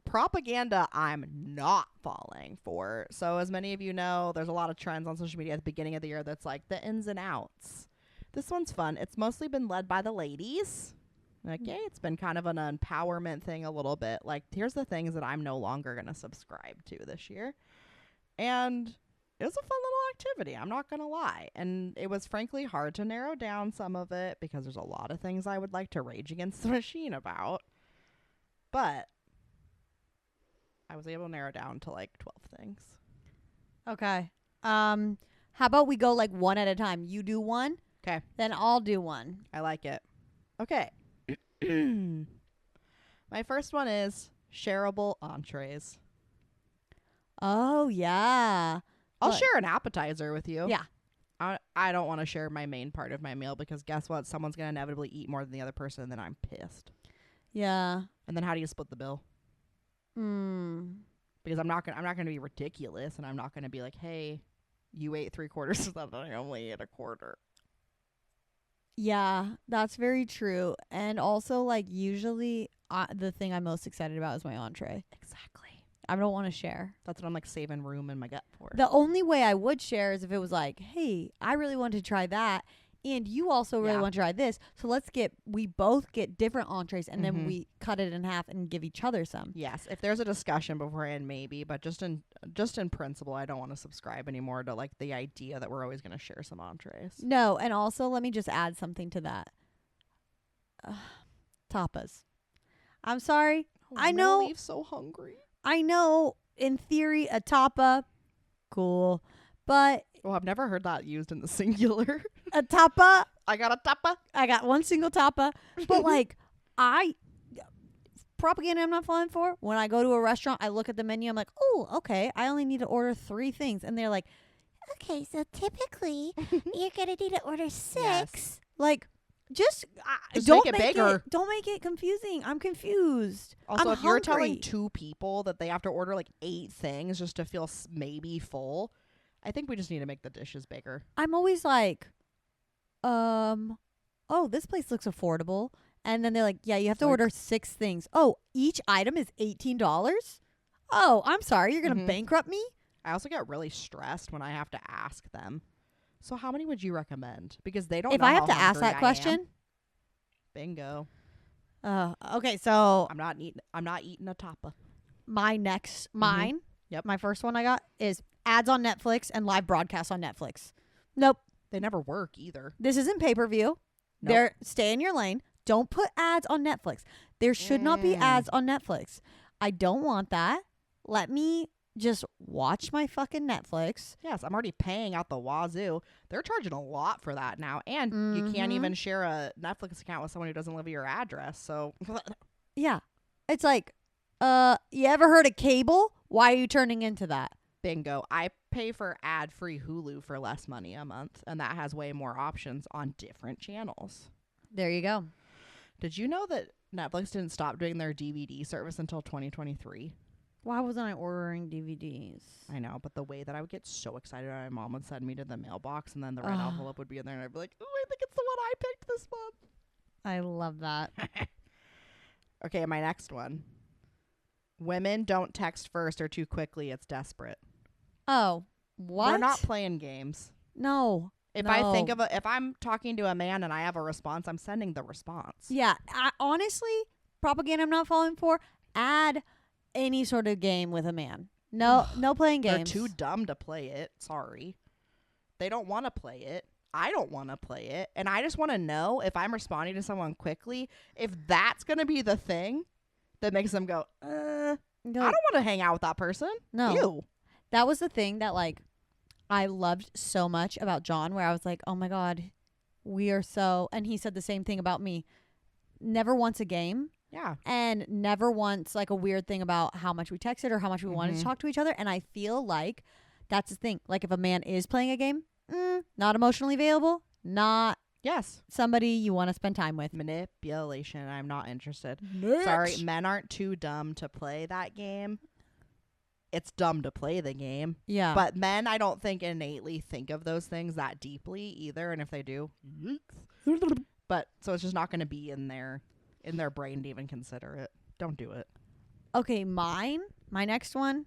Propaganda I'm not falling for. So as many of you know, there's a lot of trends on social media at the beginning of the year that's like the ins and outs. This one's fun. It's mostly been led by the ladies. Like, yeah, it's been kind of an empowerment thing a little bit. Like, here's the things that I'm no longer going to subscribe to this year. And it was a fun little activity. I'm not going to lie. And it was frankly hard to narrow down some of it because there's a lot of things I would like to rage against the machine about. But I was able to narrow down to like 12 things. Okay. How about we go like one at a time? You do one. Okay. Then I'll do one. I like it. Okay. My first one is shareable entrees. Oh, yeah. I'll share an appetizer with you. Yeah. I don't want to share my main part of my meal because guess what? Someone's going to inevitably eat more than the other person, and then I'm pissed. Yeah. And then how do you split the bill? Because I'm not gonna be ridiculous, and I'm not gonna be like, hey, you ate 3/4 of that, and I only ate 1/4. Yeah, that's very true. And also, like, usually the thing I'm most excited about is my entree. Exactly. I don't want to share. That's what I'm like saving room in my gut for. The only way I would share is if it was like, hey, I really want to try that, and you also really want to try this. So we both get different entrees, and then we cut it in half and give each other some. Yes, if there's a discussion beforehand, maybe, but just in principle, I don't want to subscribe anymore to like the idea that we're always going to share some entrees. No, and also let me just add something to that. Tapas. I'm sorry. I know. I'm so hungry. I know. In theory, a tapa, cool, but. Oh, I've never heard that used in the singular. A tapa. I got a tapa. I got one single tapa. But like, propaganda I'm not falling for. When I go to a restaurant, I look at the menu. I'm like, oh, okay. I only need to order 3 things. And they're like, okay, so typically you're going to need to order 6. Yes. Like, just don't make it bigger. Don't make it confusing. I'm confused. Also, I'm if you're telling hungry. 2 people that they have to order like 8 things just to feel maybe full, I think we just need to make the dishes bigger. I'm always like, oh, this place looks affordable. And then they're like, yeah, you have to order 6 things. Oh, each item is $18? Oh, I'm sorry. You're going to bankrupt me? I also get really stressed when I have to ask them. So how many would you recommend? Because they don't if know I have how to ask that hungry I question. am. Bingo. Okay, so I'm not eating a tapa. Mine. Yep. My first one I got is ads on Netflix and live broadcasts on Netflix. Nope. They never work either. This isn't pay-per-view. Nope. Stay in your lane. Don't put ads on Netflix. There should not be ads on Netflix. I don't want that. Let me just watch my fucking Netflix. Yes, I'm already paying out the wazoo. They're charging a lot for that now. And you can't even share a Netflix account with someone who doesn't live at your address. So, Yeah. It's like, you ever heard of cable? Why are you turning into that? bingo. I pay for ad-free Hulu for less money a month, and that has way more options on different channels. There you go. Did you know that Netflix didn't stop doing their DVD service until 2023? Why wasn't I ordering DVDs? I know, but the way that I would get so excited, my mom would send me to the mailbox, and then the red envelope would be in there, and I'd be like, "Oh, I think it's the one I picked this month." I love that. Okay, my next one. Women don't text first or too quickly. It's desperate. Oh, what? We're not playing games. No. If No. I think of if I'm talking to a man and I have a response, I'm sending the response. Yeah, honestly, propaganda I'm not falling for. Add any sort of game with a man. No, no playing games. They're too dumb to play it. Sorry. They don't want to play it. I don't want to play it. And I just want to know if I'm responding to someone quickly, if that's going to be the thing that makes them go, I don't want to hang out with that person. No. Ew. That was the thing that, like, I loved so much about John, where I was like, oh my God, we are so, and he said the same thing about me. Never once a game. Yeah. And never once like a weird thing about how much we texted or how much we wanted to talk to each other. And I feel like that's the thing. Like if a man is playing a game, not emotionally available, not somebody you want to spend time with. Manipulation. I'm not interested. Next. Sorry, men aren't too dumb to play that game. It's dumb to play the game. Yeah. But men, I don't think innately think of those things that deeply either. And if they do, but so it's just not going to be in their brain to even consider it. Don't do it. Okay, my next one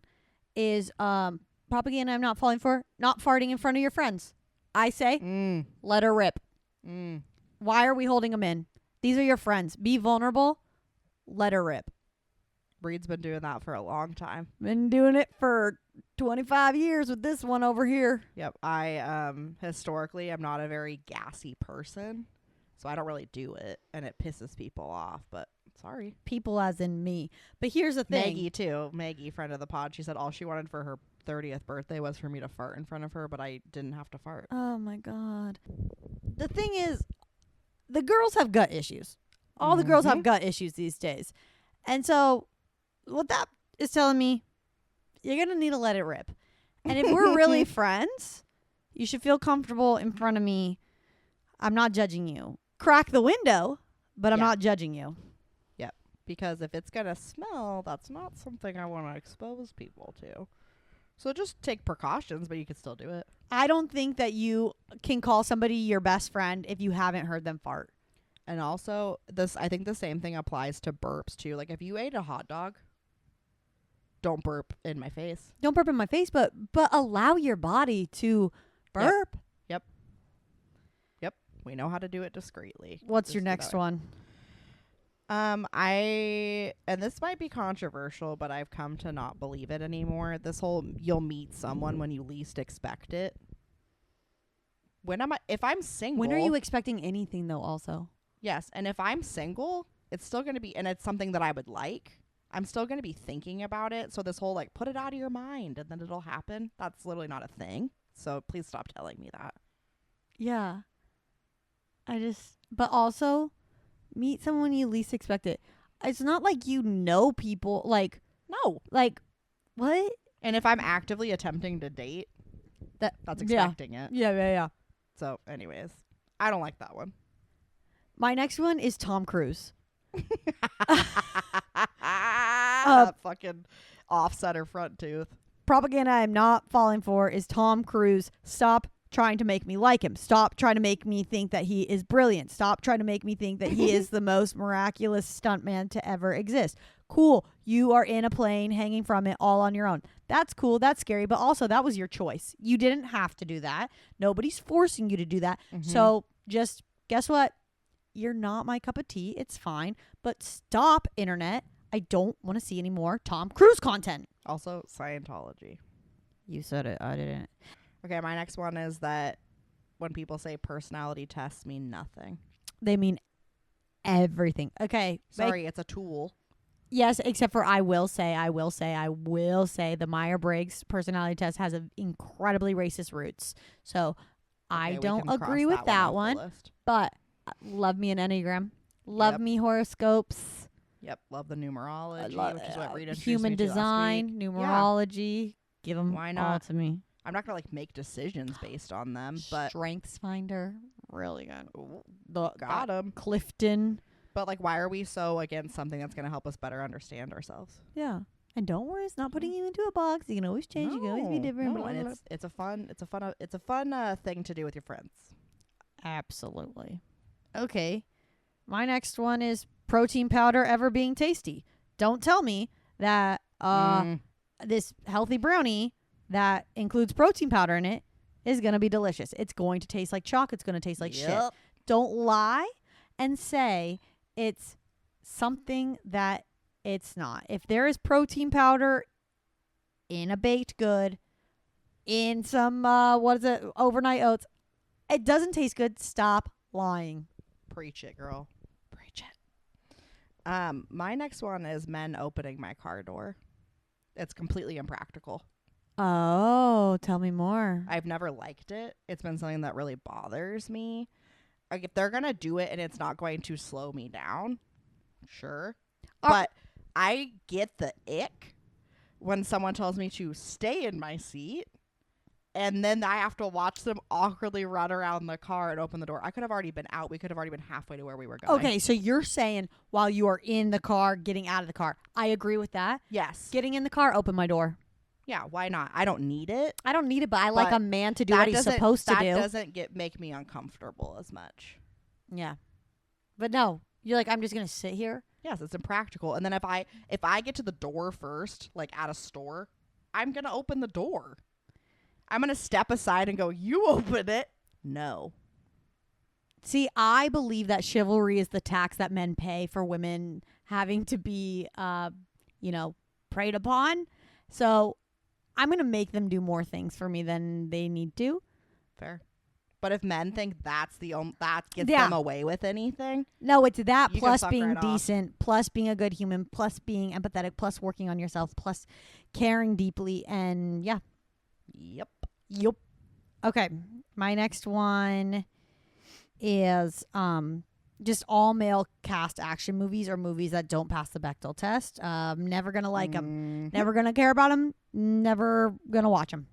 is propaganda I'm not falling for. Not farting in front of your friends. I say, let her rip. Why are we holding them in? These are your friends. Be vulnerable. Let her rip. Breed's been doing that for a long time. Been doing it for 25 years with this one over here. Yep. I historically I'm not a very gassy person, so I don't really do it, and it pisses people off, but sorry. People as in me. But here's the thing. Maggie too. Maggie, friend of the pod, she said all she wanted for her 30th birthday was for me to fart in front of her, but I didn't have to fart. Oh my God. The thing is, the girls have gut issues. All the girls have gut issues these days. And so what that is telling me, you're going to need to let it rip. And if we're really friends, you should feel comfortable in front of me. I'm not judging you. Crack the window, but I'm not judging you. Yep. Because if it's going to smell, that's not something I want to expose people to. So just take precautions, but you can still do it. I don't think that you can call somebody your best friend if you haven't heard them fart. And also, I think the same thing applies to burps too. Like if you ate a hot dog, don't burp in my face. Don't burp in my face, but allow your body to burp. Yep. We know how to do it discreetly. What's your next one? And this might be controversial, but I've come to not believe it anymore. This whole you'll meet someone when you least expect it. If I'm single. When are you expecting anything though also? Yes, and if I'm single, it's still going to be, and it's something that I would like, I'm still going to be thinking about it. So this whole like put it out of your mind and then it'll happen, that's literally not a thing. So please stop telling me that. Yeah. But also meet someone when you least expect it. It's not like you know people like, no, like what? And if I'm actively attempting to date, that's expecting it. Yeah. So anyways, I don't like that one. My next one is Tom Cruise. That fucking off-center front tooth. Propaganda I'm not falling for is Tom Cruise. Stop trying to make me like him. Stop trying to make me think that he is brilliant. Stop trying to make me think that he is the most miraculous stuntman to ever exist. Cool. You are in a plane hanging from it all on your own. That's cool. That's scary. But also that was your choice. You didn't have to do that. Nobody's forcing you to do that. So just guess what? You're not my cup of tea. It's fine. But stop, internet. I don't want to see any more Tom Cruise content. Also, Scientology. You said it. I didn't. Okay, my next one is that when people say personality tests mean nothing. They mean everything. Okay. Sorry, it's a tool. Yes, except for I will say the Myers-Briggs personality test has an incredibly racist roots. So I Okay, we don't can agree cross with that that off the one. list. But love me an Enneagram. Love Yep. me horoscopes. Yep, love the numerology, which is what Rita introduced Human me to last design, week. numerology. Give them Why all not? to me. I'm not gonna like make decisions based on them, but Strengths Finder, really good. got them. Clifton. But like, why are we so against something that's gonna help us better understand ourselves? Yeah. And don't worry, it's not putting you into a box. You can always change. You can always be different. No, and it's a fun thing to do with your friends. Absolutely. Okay. My next one is protein powder ever being tasty. Don't tell me that this healthy brownie that includes protein powder in it is going to be delicious. It's going to taste like chalk. It's going to taste like shit. Don't lie and say it's something that it's not. If there is protein powder in a baked good, in some, overnight oats, it doesn't taste good. Stop lying. Preach it, girl. Preach it. My next one is men opening my car door. It's completely impractical. Oh, tell me more. I've never liked it. It's been something that really bothers me. Like, if they're gonna do it and it's not going to slow me down, sure. But I get the ick when someone tells me to stay in my seat and then I have to watch them awkwardly run around the car and open the door. I could have already been out. We could have already been halfway to where we were going. Okay, so you're saying while you are in the car, getting out of the car. I agree with that. Yes. Getting in the car, open my door. Yeah, why not? I don't need it. I don't need it, but I like a man to do what he's supposed to do. That doesn't make me uncomfortable as much. Yeah. But no, you're like, I'm just going to sit here. Yes, it's impractical. And then if I get to the door first, like at a store, I'm going to open the door. I'm going to step aside and go, you open it. No. See, I believe that chivalry is the tax that men pay for women having to be, preyed upon. So I'm going to make them do more things for me than they need to. Fair. But if men think that gets them away with anything. No, it's that plus being right decent, plus being a good human, plus being empathetic, plus working on yourself, plus caring deeply. And yeah. Yep. Okay. My next one is just all male cast action movies or movies that don't pass the Bechdel test. Never going to like them. Never going to care about them. Never going to watch them.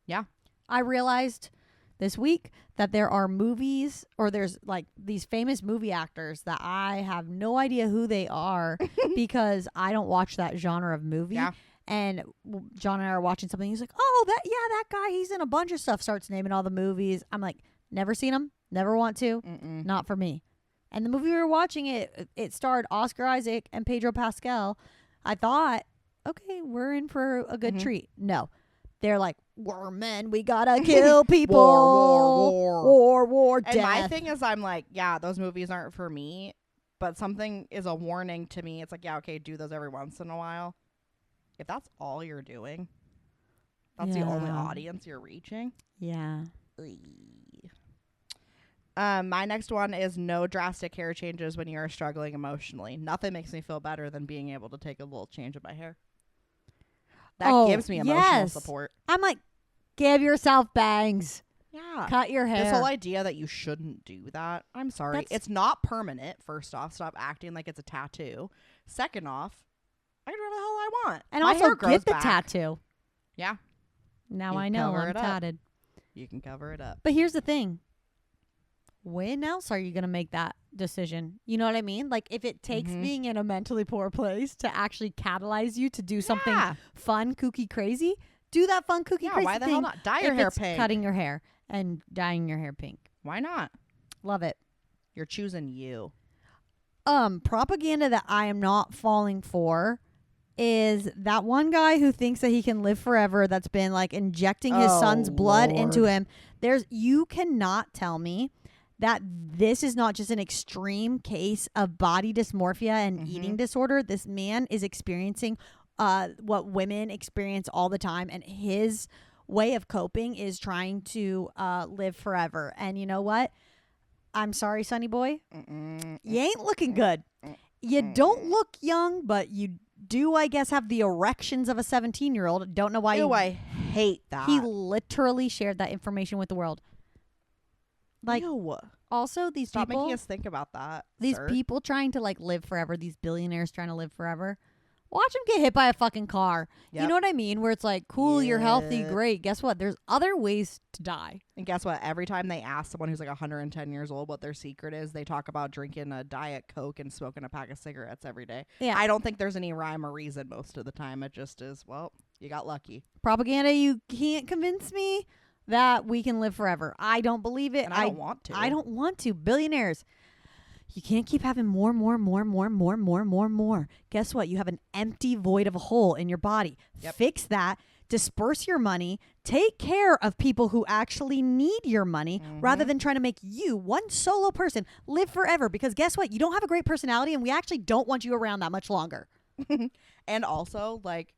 Yeah. I realized this week that there are movies or there's like these famous movie actors that I have no idea who they are because I don't watch that genre of movie. Yeah. And John and I are watching something. He's like, oh, that guy, he's in a bunch of stuff. Starts naming all the movies. I'm like, never seen him. Never want to. Not for me. And the movie we were watching, it starred Oscar Isaac and Pedro Pascal. I thought, okay, we're in for a good treat. No. They're like, we're men. We gotta kill people. War, death. And my thing is, I'm like, yeah, those movies aren't for me. But something is a warning to me. It's like, yeah, okay, do those every once in a while. If that's all you're doing, that's the only audience you're reaching. Yeah. My next one is no drastic hair changes when you are struggling emotionally. Nothing makes me feel better than being able to take a little change of my hair. That gives me emotional support. I'm like, give yourself bangs. Yeah. Cut your hair. This whole idea that you shouldn't do that. I'm sorry. It's not permanent, first off. Stop acting like it's a tattoo. Second off, I can do whatever the hell I want. And my also hair grows get the back. tattoo. Yeah. Now I know I'm tatted. You can cover it up. But here's the thing. When else are you going to make that decision? You know what I mean? Like, if it takes being in a mentally poor place to actually catalyze you to do something fun, kooky, crazy, do that fun, kooky, crazy why the thing. hell not? Dye your hair pink. Cutting your hair and dyeing your hair pink. Why not? Love it. You're choosing you. Propaganda that I am not falling for is that one guy who thinks that he can live forever that's been like injecting his son's blood into him. You cannot tell me that this is not just an extreme case of body dysmorphia and eating disorder. This man is experiencing what women experience all the time, and his way of coping is trying to live forever. And you know what? I'm sorry, Sonny boy. You ain't looking good. You don't look young, but you do, I guess, have the erections of a 17-year-old. Don't know why. Ew, I hate that. He literally shared that information with the world. Like, Ew. also these Stop people, making us think about that. these sir. people trying to like live forever, these billionaires trying to live forever. Watch them get hit by a fucking car. Yep. You know what I mean? Where it's like, cool, you're healthy, Yeah. great. Guess what? There's other ways to die. And guess what? Every time they ask someone who's like 110 years old what their secret is, they talk about drinking a Diet Coke and smoking a pack of cigarettes every day. Yeah. I don't think there's any rhyme or reason most of the time. It just is, well, you got lucky. Propaganda, you can't convince me that we can live forever. I don't believe it. And I don't want to. I don't want to. Billionaires. You can't keep having more. Guess what? You have an empty void of a hole in your body. Yep. Fix that. Disperse your money. Take care of people who actually need your money rather than trying to make you, one solo person, live forever. Because guess what? You don't have a great personality and we actually don't want you around that much longer. And also, like,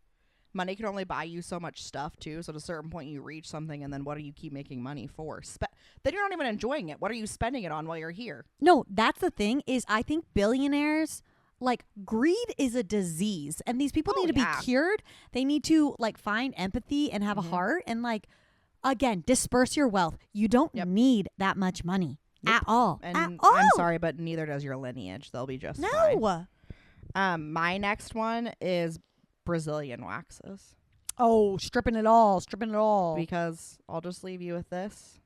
money can only buy you so much stuff, too. So at a certain point, you reach something, and then what do you keep making money for? Then you're not even enjoying it. What are you spending it on while you're here? No, that's the thing is I think billionaires, like, greed is a disease. And these people need to be cured. They need to, like, find empathy and have a heart. And, like, again, disperse your wealth. You don't need that much money at all. And at all. I'm sorry, but neither does your lineage. They'll be just fine. My next one is Brazilian waxes. Oh, stripping it all. Because I'll just leave you with this.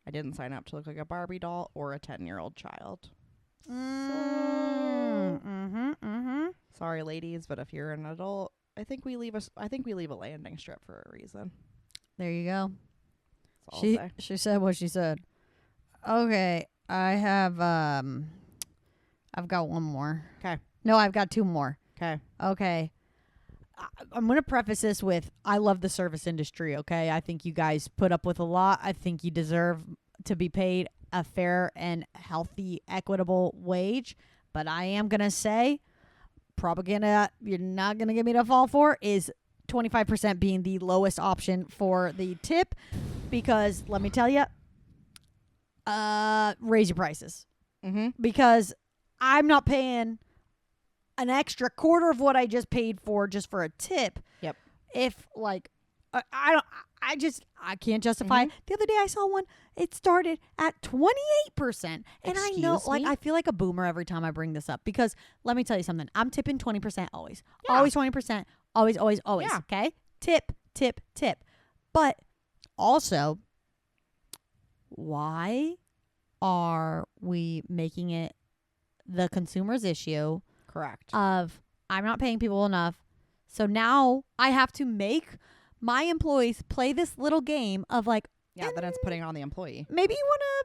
I didn't sign up to look like a Barbie doll or a 10-year-old child. Sorry, ladies, but if you're an adult, I think we leave a landing strip for a reason. There you go. That's all I'll say. She said what she said. Okay, I have I've got one more. Okay. No, I've got two more. Okay. I'm going to preface this with I love the service industry, okay? I think you guys put up with a lot. I think you deserve to be paid a fair and healthy, equitable wage. But I am going to say propaganda you're not going to get me to fall for is 25% being the lowest option for the tip. Because let me tell you, raise your prices. Because I'm not paying an extra quarter of what I just paid for just for a tip. Yep. If like I can't justify it. The other day I saw one, it started at 28%. And I know, like, I feel like a boomer every time I bring this up because let me tell you something. I'm tipping 20% always. Yeah. Always 20%. Always. Yeah. Okay? Tip. But also, why are we making it the consumer's issue? Correct. Of I'm not paying people enough. So now I have to make my employees play this little game of like, then it's putting on the employee. Maybe you want to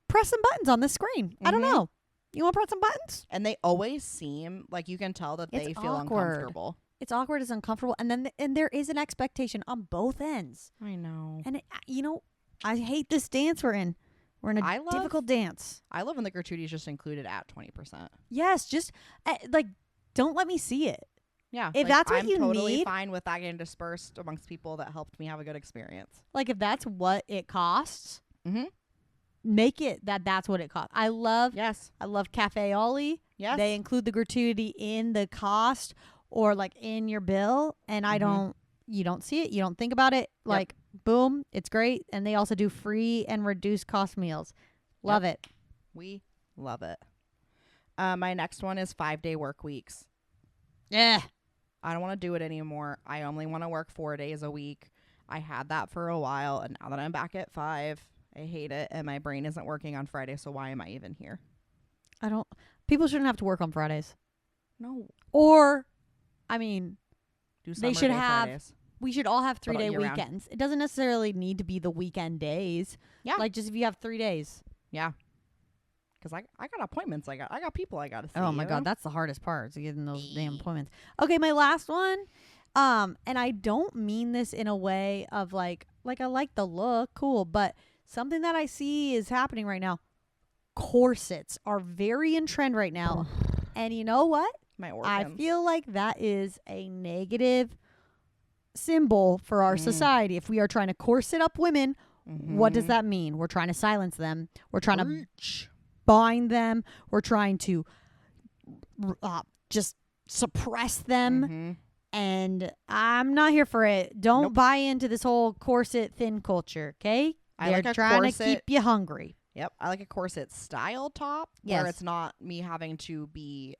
press some buttons on this screen. I don't know. You want to press some buttons? And they always seem like you can tell that they feel uncomfortable. It's awkward. It's uncomfortable. And then and there is an expectation on both ends. I know. And I hate this dance we're in. We're in a difficult dance. I love when the gratuity is just included at 20%. Yes, just like don't let me see it. Yeah. If that's what you need. I'm totally fine with that getting dispersed amongst people that helped me have a good experience. Like if that's what it costs, make it that's what it costs. I love Cafe Ollie. Yes. They include the gratuity in the cost or like in your bill. And you don't see it. You don't think about it. Like, boom, it's great. And they also do free and reduced cost meals. Love it. We love it. My next one is 5-day work weeks. Yeah. I don't want to do it anymore. I only want to work 4 days a week. I had that for a while. And now that I'm back at 5, I hate it. And my brain isn't working on Friday. So why am I even here? People shouldn't have to work on Fridays. No. Or, I mean, they should have. Fridays. We should all have 3-day weekends. It doesn't necessarily need to be the weekend days. Yeah. Like just if you have 3 days. Yeah. Because I got appointments. I got people I got to see. Oh my God. That's the hardest part is getting those damn appointments. Okay. My last one. And I don't mean this in a way of like I like the look. Cool. But something that I see is happening right now. Corsets are very in trend right now. And you know what? My organs. I feel like that is a negative symbol for our society. If we are trying to corset up women, what does that mean? We're trying to silence them. We're trying to bind them. We're trying to just suppress them. Mm-hmm. And I'm not here for it. Don't Nope. buy into this whole corset thin culture, okay? I They're like a trying corset. to keep you hungry. Yep, I like a corset style top where it's not me having to be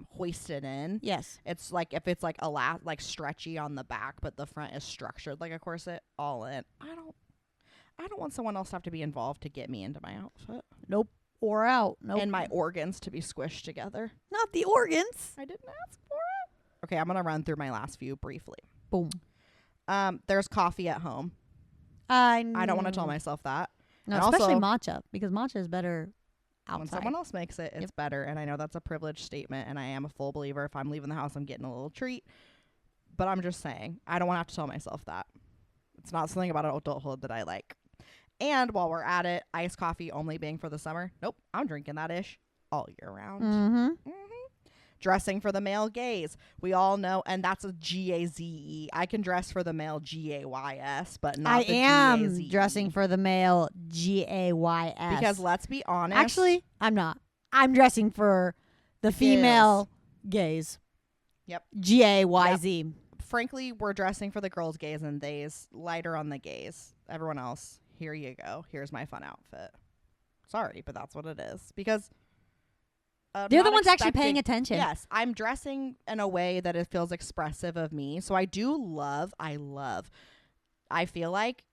hoisted in. Yes. It's like if it's like like stretchy on the back, but the front is structured like a corset, all in. I don't want someone else to have to be involved to get me into my outfit. Nope. Or out. Nope. And my organs to be squished together. Not the organs. I didn't ask for it. Okay, I'm gonna run through my last few briefly. Boom. There's coffee at home. I don't want to tell myself that. No, And especially also, matcha, because matcha is better outside. when someone else makes it, it's better. And I know that's a privileged statement, and I am a full believer. If I'm leaving the house, I'm getting a little treat. But I'm just saying, I don't want to have to tell myself that. It's not something about adulthood that I like. And while we're at it, iced coffee only being for the summer. Nope, I'm drinking that ish all year round. Mm-hmm. Dressing for the male gaze. We all know, and that's a G-A-Z-E. I can dress for the male G-A-Y-S, but not I the am G-A-Z-E. dressing for the male G-A-Y-S. Because let's be honest. Actually, I'm not. I'm dressing for the female gaze. Yep. G-A-Y-Z. Frankly, we're dressing for the girls' gaze and they's lighter on the gaze. Everyone else, here you go. Here's my fun outfit. Sorry, but that's what it is. Because they're the ones actually paying attention. Yes, I'm dressing in a way that it feels expressive of me. So I feel like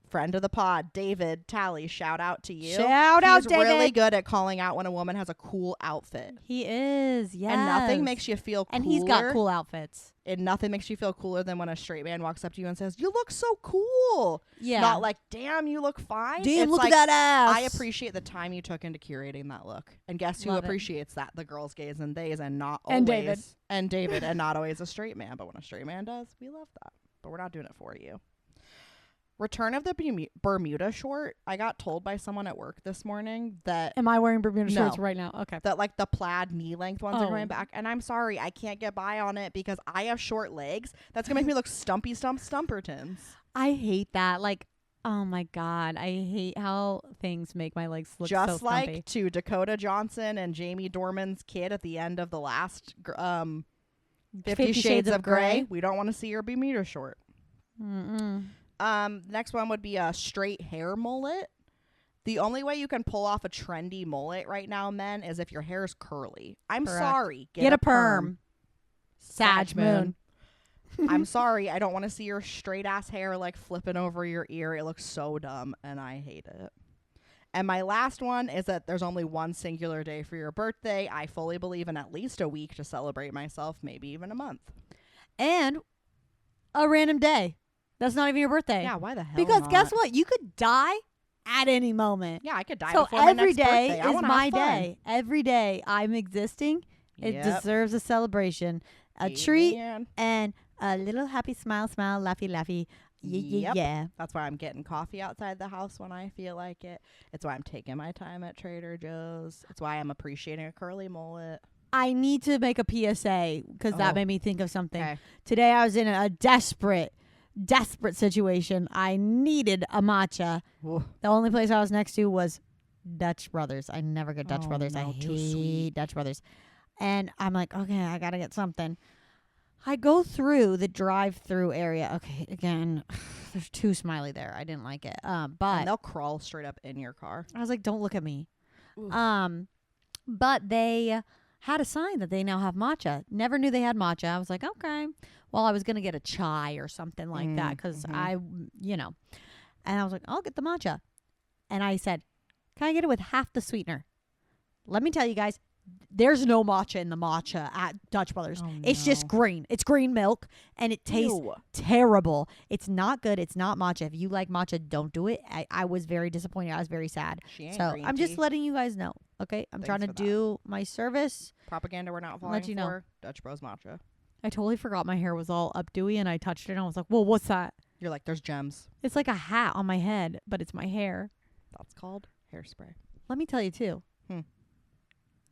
friend of the pod, David Talley, shout out to you. Shout out, David. He's really good at calling out when a woman has a cool outfit. He is, yes. And nothing makes you feel cooler. And he's got cool outfits. And nothing makes you feel cooler than when a straight man walks up to you and says, "You look so cool." Yeah. Not like, "Damn, you look fine." Damn, it's look like, at that ass. I appreciate the time you took into curating that look. And guess who Love it. appreciates that? The girls' gaze and theys, and not And always. David. And David, and not always a straight man. But when a straight man does, we love that. But we're not doing it for you. Return of the Bermuda short. I got told by someone at work this morning that Am I wearing Bermuda No. shorts right now? Okay. that like the plaid knee length ones are Oh. going back, and I'm sorry, I can't get by on it because I have short legs. That's gonna make me look stumpertons. I hate that. Like, oh my God. I hate how things make my legs look Just so stumpy. like to Dakota Johnson and Jamie Dorman's kid at the end of the last 50 Shades of Grey. We don't want to see your Bermuda short. Mm-mm. Next one would be a straight hair mullet. The only way you can pull off a trendy mullet right now, men, is if your hair is curly. I'm Correct. sorry. Get a perm. Sag moon. I'm sorry. I don't want to see your straight ass hair like flipping over your ear. It looks so dumb and I hate it. And my last one is that there's only one singular day for your birthday. I fully believe in at least a week to celebrate myself, maybe even a month. And a random day. That's not even your birthday. Yeah, why the hell Because not? guess what? You could die at any moment. Yeah, I could die So before my every next day birthday. I is wanna my have fun. day. Every day I'm existing. It Yep. deserves a celebration, a treat, Amen. and a little happy smile, laughy, laughy. Yeah. Yep. That's why I'm getting coffee outside the house when I feel like it. It's why I'm taking my time at Trader Joe's. It's why I'm appreciating a curly mullet. I need to make a PSA because that Oh. made me think of something. Okay. Today I was in a desperate situation. I needed a matcha. Ooh. The only place I was next to was Dutch Brothers. I never get Dutch Oh, Brothers. no, I too hate sweet. Dutch Brothers. And I'm like, okay, I got to get something. I go through the drive-through area. Okay, again, there's too smiley there. I didn't like it. But And they'll crawl straight up in your car. I was like, don't look at me. Oof. But they had a sign that they now have matcha. Never knew they had matcha. I was like, okay. Well, I was going to get a chai or something like that because And I was like, I'll get the matcha. And I said, can I get it with half the sweetener? Let me tell you guys, there's no matcha in the matcha at Dutch Brothers. Oh, It's just no. green. It's green milk, and it tastes Ew. terrible. It's not good. It's not matcha. If you like matcha, don't do it. I was very disappointed. I was very sad. She ain't So green I'm just tea. letting you guys know. Okay, I'm Thanks trying to for that. do my service. Propaganda we're not falling Let you know. for. Dutch Bros Matcha. I totally forgot my hair was all up dewy, and I touched it, and I was like, "Whoa, what's that?" You're like, there's gems. It's like a hat on my head, but it's my hair. That's called hairspray. Let me tell you too. Hmm.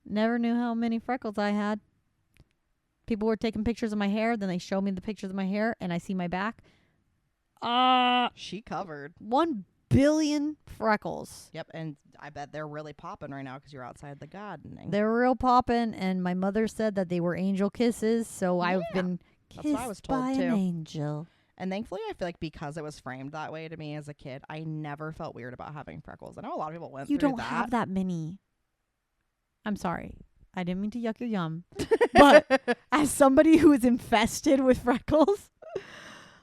Never knew how many freckles I had. People were taking pictures of my hair, then they show me the pictures of my hair, and I see my back. She covered. One billion freckles. Yep, and I bet they're really popping right now because you're outside the gardening. They're real popping, and my mother said that they were angel kisses, so I've been That's what I was kissed told by too. an angel. And thankfully, I feel like because it was framed that way to me as a kid, I never felt weird about having freckles. I know a lot of people went You through don't that. have that many. I'm sorry. I didn't mean to yuck your yum. But as somebody who is infested with freckles,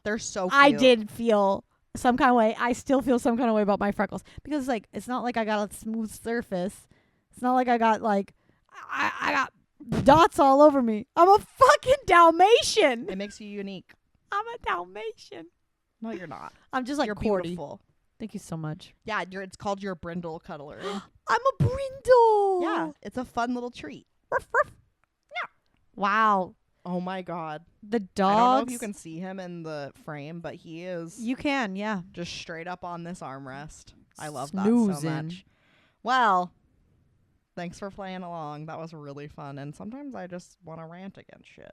They're so cute. I did feel some kind of way. I still feel some kind of way about my freckles. Because, like, it's not like I got a smooth surface. It's not like I got, like, I got dots all over me. I'm a fucking Dalmatian. It makes you unique. I'm a Dalmatian. No, you're not. I'm just like You're Cordy. beautiful. Thank you so much. Yeah, it's called your brindle cuddler. I'm a brindle. Yeah, it's a fun little treat. Ruff, ruff. Yeah. Wow. Oh my god. The I don't dogs. know if you can see him in the frame, but he is You can, yeah. just straight up on this armrest. I love that so Snoozing. much. Well, thanks for playing along. That was really fun. And sometimes I just want to rant against shit.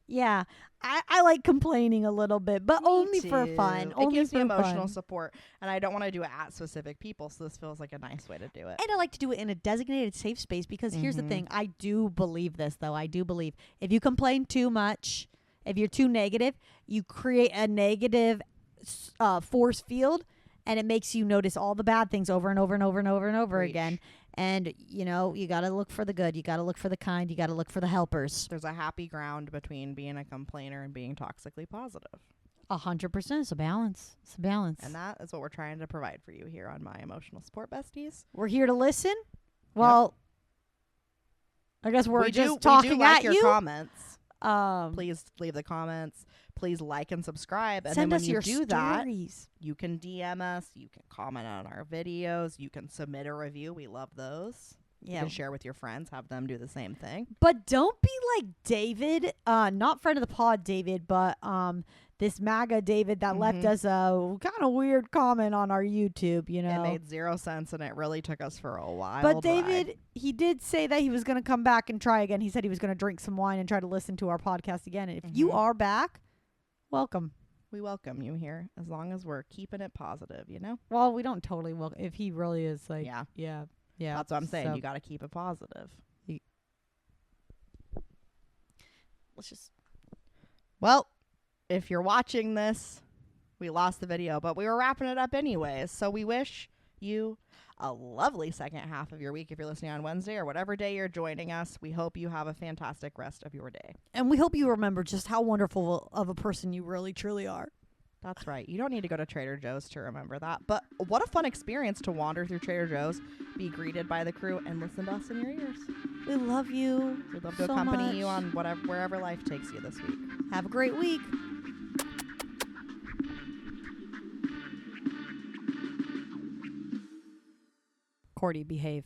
Yeah. I like complaining a little bit, but Me only for too. fun. It Only gives for me emotional fun. support, and I don't want to do it at specific people, so this feels like a nice way to do it. And I like to do it in a designated safe space because here's the thing. I do believe this, though. I do believe if you complain too much, if you're too negative, you create a negative force field, and it makes you notice all the bad things over and over and over and over and over Preach. again. And, you know, you got to look for the good. You got to look for the kind. You got to look for the helpers. There's a happy ground between being a complainer and being toxically positive. 100%. It's a balance. It's a balance. And that is what we're trying to provide for you here on My Emotional Support Besties. We're here to listen. Well, I guess we're just talking we do like at your you. comments. Um, Please leave the comments. Please like and subscribe. And send then when us you your do that, stories. you can DM us. You can comment on our videos. You can submit a review. We love those. You Yeah. can share with your friends. Have them do the same thing. But don't be like David, not friend of the pod David, but this MAGA David that left us a kind of weird comment on our YouTube, you know. It made 0 sense, and it really took us for a while. But David, he did say that he was going to come back and try again. He said he was going to drink some wine and try to listen to our podcast again. And if you are back, welcome. We welcome you here as long as we're keeping it positive, you know? Well, we don't totally welcome. If he really is like, Yeah. Yeah. That's what I'm saying. So You got to keep it positive. let's just. Well, if you're watching this, we lost the video, but we were wrapping it up anyways. So we wish you a lovely second half of your week if you're listening on Wednesday or whatever day you're joining us. We hope you have a fantastic rest of your day. And we hope you remember just how wonderful of a person you really, truly are. That's right. You don't need to go to Trader Joe's to remember that. But what a fun experience to wander through Trader Joe's, be greeted by the crew, and listen to us in your ears. We love you. We'd love to so accompany much. you on wherever life takes you this week. Have a great week. Cordy, behave.